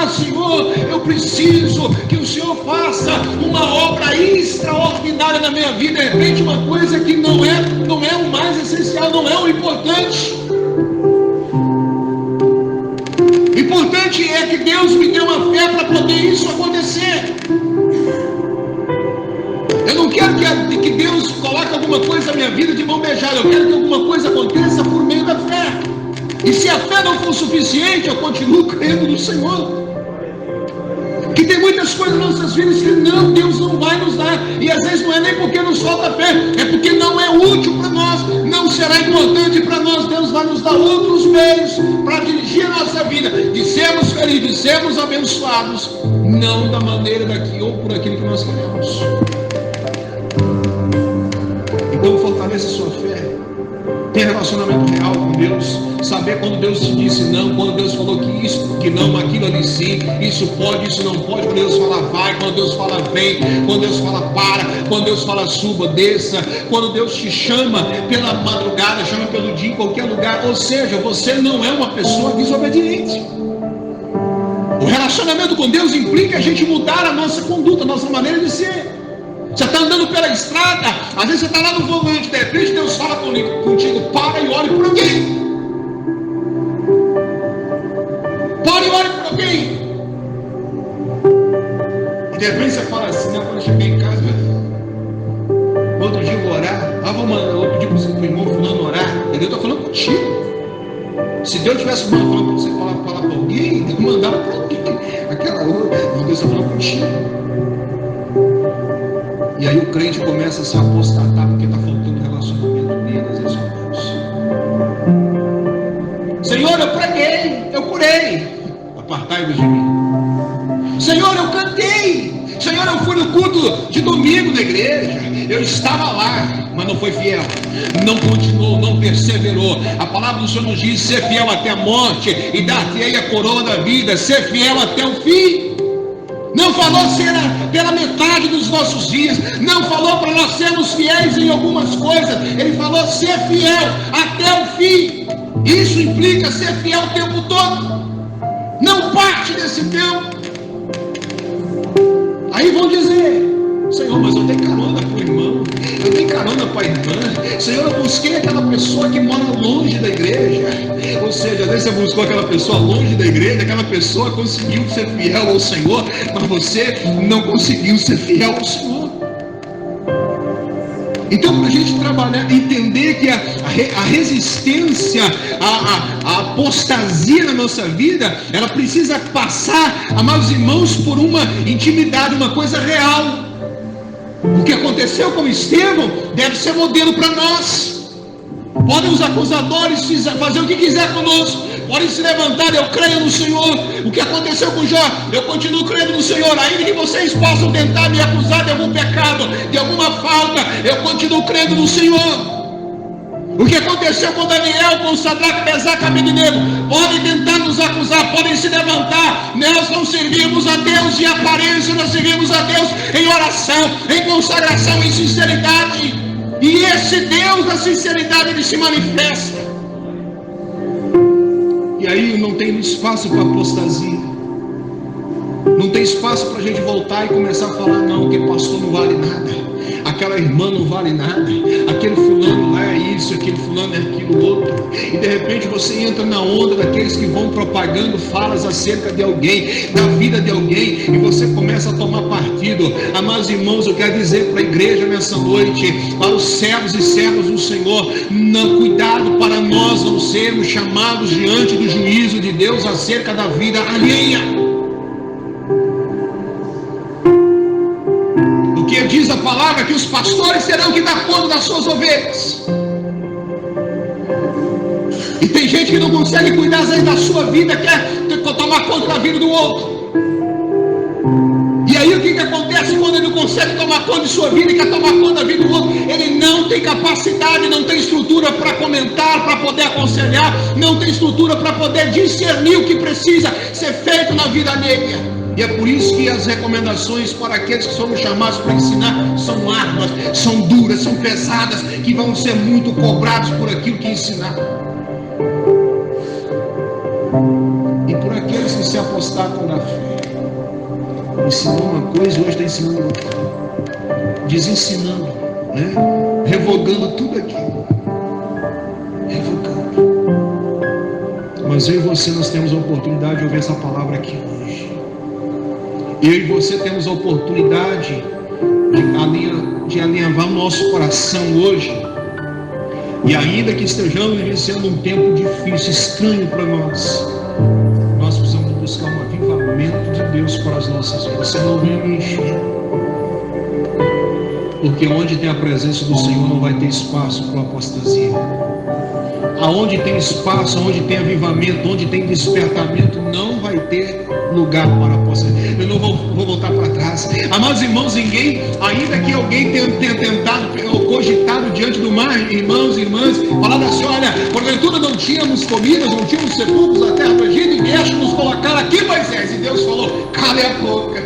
Senhor, eu preciso que o Senhor faça uma obra extraordinária na minha vida. De repente, uma coisa que não é o mais essencial, não é o importante. O importante é que Deus me dê uma fé para poder isso acontecer. Eu não quero que Deus coloque alguma coisa na minha vida de mão beijada. Eu quero que alguma coisa aconteça por meio da fé. E se a fé não for suficiente, eu continuo crendo no Senhor. Que tem muitas coisas nas nossas vidas que Deus não vai nos dar. E às vezes não é nem porque nos falta fé, é porque não é útil para nós, não será importante para nós. Deus vai nos dar outros meios para dirigir a nossa vida, de sermos felizes, de sermos abençoados, não da maneira daqui ou por aquilo que nós queremos. Então fortaleça a sua fé. Ter relacionamento real com Deus, saber quando Deus te disse não, quando Deus falou que isso, que não, aquilo ali sim, isso pode, isso não pode, quando Deus fala vai, quando Deus fala vem, quando Deus fala para, quando Deus fala suba, desça, quando Deus te chama pela madrugada, chama pelo dia em qualquer lugar, ou seja, você não é uma pessoa desobediente. O relacionamento com Deus implica a gente mudar a nossa conduta, a nossa maneira de ser. Você está andando pela estrada, às vezes você está lá no volante, de repente Deus fala contigo, para e olhe por alguém. Para e olhe por alguém. E de repente você fala assim, quando eu cheguei em casa, outro dia eu vou orar, eu vou pedir para o irmão fulano orar, e Deus está falando contigo. Se Deus tivesse falando para você falar para alguém, Deus mandava para alguém. Aquela outra, Deus está falando contigo. E aí o crente começa a se apostatar porque está faltando relacionamento dele, às vezes com Deus. Senhor, eu preguei, eu curei, apartai-vos de mim. Senhor, eu cantei. Senhor, eu fui no culto de domingo na igreja, eu estava lá, mas não foi fiel, não continuou, não perseverou. A palavra do Senhor nos diz: ser fiel até a morte e dar-te-ei a coroa da vida. Ser fiel até o fim. Não falou ser pela metade dos nossos dias, não falou para nós sermos fiéis em algumas coisas, ele falou ser fiel até o fim. Isso implica ser fiel o tempo todo, não parte desse tempo. Aí vão dizer: Senhor, mas eu dei carona para o irmão, eu dei carona para a irmã, Senhor, eu busquei aquela pessoa que mora longe da igreja. Ou seja, às vezes você buscou aquela pessoa longe da igreja, aquela pessoa conseguiu ser fiel ao Senhor, mas você não conseguiu ser fiel ao Senhor. Então, para a gente trabalhar, entender que a resistência, a apostasia na nossa vida, ela precisa passar, amados irmãos, por uma intimidade, uma coisa real. O que aconteceu com Estevão deve ser modelo para nós. Podem os acusadores fazer o que quiser conosco, podem se levantar, eu creio no Senhor. O que aconteceu com Jó, eu continuo crendo no Senhor. Ainda que vocês possam tentar me acusar de algum pecado, de alguma falta, eu continuo crendo no Senhor. O que aconteceu com Daniel, com Sadraque, Mesaque e Abednego? Podem tentar nos acusar, podem se levantar. Nós não servimos a Deus em aparência, nós servimos a Deus em oração, em consagração, em sinceridade. E esse Deus da sinceridade, ele se manifesta. E aí não tem espaço para apostasia. Não tem espaço para a gente voltar e começar a falar, não, que pastor não vale nada, aquela irmã não vale nada, aquele fulano lá é isso, aquele fulano é aquilo outro. E de repente você entra na onda daqueles que vão propagando falas acerca de alguém, da vida de alguém, e você começa a tomar partido. Amados irmãos, eu quero dizer para a igreja nessa noite, para os servos e servas do Senhor, não, cuidado para nós não sermos chamados diante do juízo de Deus acerca da vida alheia. Diz a palavra que os pastores terão que dar conta das suas ovelhas. E tem gente que não consegue cuidar às vezes da sua vida, quer tomar conta da vida do outro. E aí o que acontece quando ele não consegue tomar conta de sua vida e quer tomar conta da vida do outro? Ele não tem capacidade, não tem estrutura para comentar, para poder aconselhar, não tem estrutura para poder discernir o que precisa ser feito na vida alheia. E é por isso que as recomendações para aqueles que somos chamados para ensinar são árduas, são duras, são pesadas, que vão ser muito cobrados por aquilo que ensinar. E por aqueles que se apostatam da fé. Ensinou uma coisa e hoje está ensinando outra. Desensinando, né? Revogando tudo aquilo. Revogando. Mas eu e você, nós temos a oportunidade de ouvir essa palavra aqui hoje. Eu e você temos a oportunidade de alinhavar o nosso coração hoje. E ainda que estejamos vivenciando um tempo difícil, estranho para nós, nós precisamos buscar um avivamento de Deus para as nossas vidas. Você não vem me encher. Porque onde tem a presença do Senhor não vai ter espaço para apostasia. Aonde tem espaço, onde tem avivamento, onde tem despertamento, não vai ter lugar para apostasia. Eu não vou voltar para trás. Amados irmãos, ninguém, ainda que alguém tenha tentado ou cogitado diante do mar, irmãos e irmãs, falado assim, olha, porventura não tínhamos comidas, não tínhamos sepulcros na terra do Egito, e deixa nos colocar aqui, Moisés. E Deus falou, cale a boca,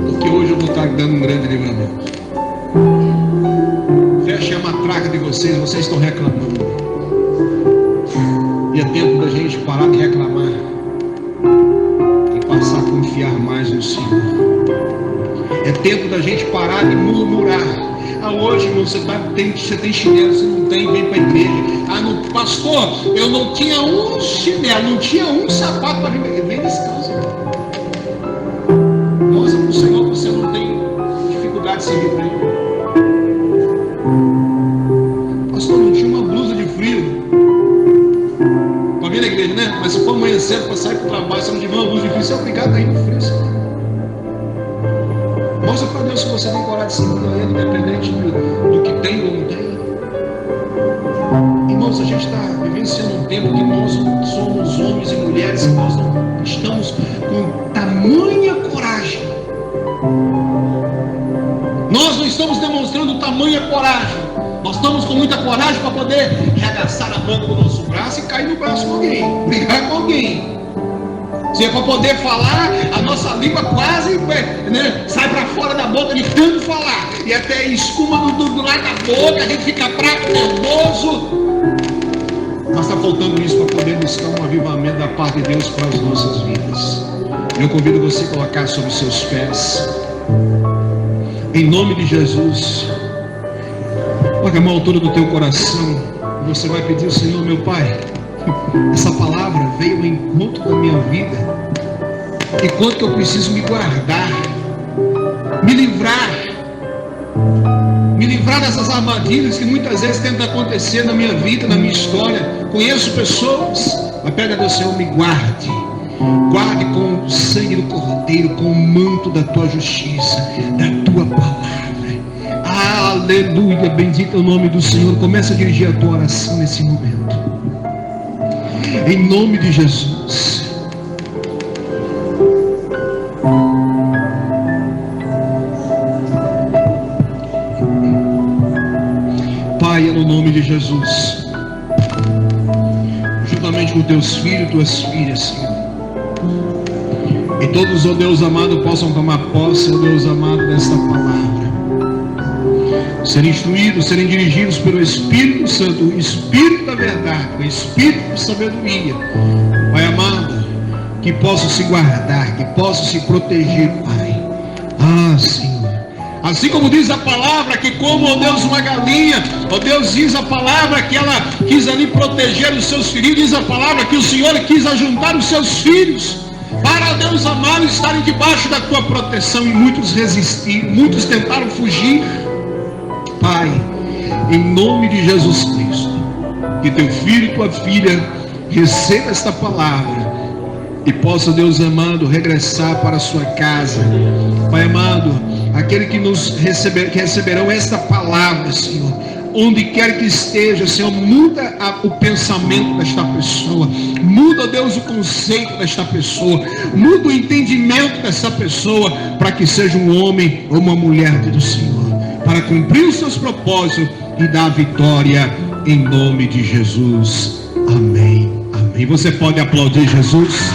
porque hoje eu vou estar dando um grande livramento. Feche a matraca de vocês, vocês estão reclamando. E é tempo da gente parar de reclamar e passar a confiar mais no Senhor. É tempo da gente parar de murmurar. Ah, hoje, irmão, você tem chinelo, você não tem, vem para a igreja. Ah, não, pastor, eu não tinha um chinelo, não tinha um sapato para vir. Vem descalço. Mostra para o Senhor que você não tem dificuldade de seguir para Ele. Pastor, não tinha uma blusa de frio para vir na igreja, né? Mas se for amanhã cedo para sair para o trabalho, você não tiver uma blusa de frio, você é obrigado a ir no frio, Senhor. Mostra para Deus que você tem coragem de seguir a Ele, independente do que tem ou não tem. Irmãos, a gente está vivenciando um tempo que nós somos homens e mulheres que nós não estamos com tamanha coragem. Nós não estamos demonstrando tamanha coragem. Nós estamos com muita coragem para poder regaçar a manga do nosso braço e cair no braço com alguém, brigar com alguém. Se é para poder falar, a nossa língua quase, né, sai para fora da boca de tanto falar. E até escuma do lado da boca, a gente fica fraco, nervoso. Mas está faltando isso para poder buscar um avivamento da parte de Deus para as nossas vidas. Eu convido você a colocar sobre os seus pés. Em nome de Jesus. Coloque a mão à altura do teu coração. E você vai pedir ao Senhor, meu Pai, essa palavra veio ao encontro da minha vida. E quanto que eu preciso me guardar, me livrar dessas armadilhas que muitas vezes tentam acontecer na minha vida, na minha história. Conheço pessoas, mas pede a Deus, Senhor, me guarde. Guarde com o sangue do Cordeiro, com o manto da tua justiça, da tua palavra. Aleluia, bendito é o nome do Senhor. Começa a dirigir a tua oração nesse momento. Em nome de Jesus. Pai, é no nome de Jesus. Juntamente com teus filhos e tuas filhas, Senhor. E todos, ó Deus amado, possam tomar posse, ó Deus amado, desta palavra. Serem instruídos, serem dirigidos pelo Espírito Santo, o Espírito da verdade, o Espírito de sabedoria. Pai amado, que possam se guardar, que possam se proteger, Pai. Ah, Senhor. Assim como diz a palavra que como, ó Deus, uma galinha, ó Deus, diz a palavra que ela quis ali proteger os seus filhos, diz a palavra que o Senhor quis ajuntar os seus filhos para, Deus amado, estarem debaixo da tua proteção, e muitos resistiram, muitos tentaram fugir. Pai, em nome de Jesus Cristo, que teu filho e tua filha receba esta palavra e possa, Deus amado, regressar para a sua casa. Pai amado, aquele que que receberão esta palavra, Senhor, onde quer que esteja, Senhor, muda o pensamento desta pessoa, muda, Deus, o conceito desta pessoa, muda o entendimento desta pessoa, para que seja um homem ou uma mulher do Senhor, para cumprir os seus propósitos e dar vitória em nome de Jesus. Amém. Amém. Você pode aplaudir Jesus?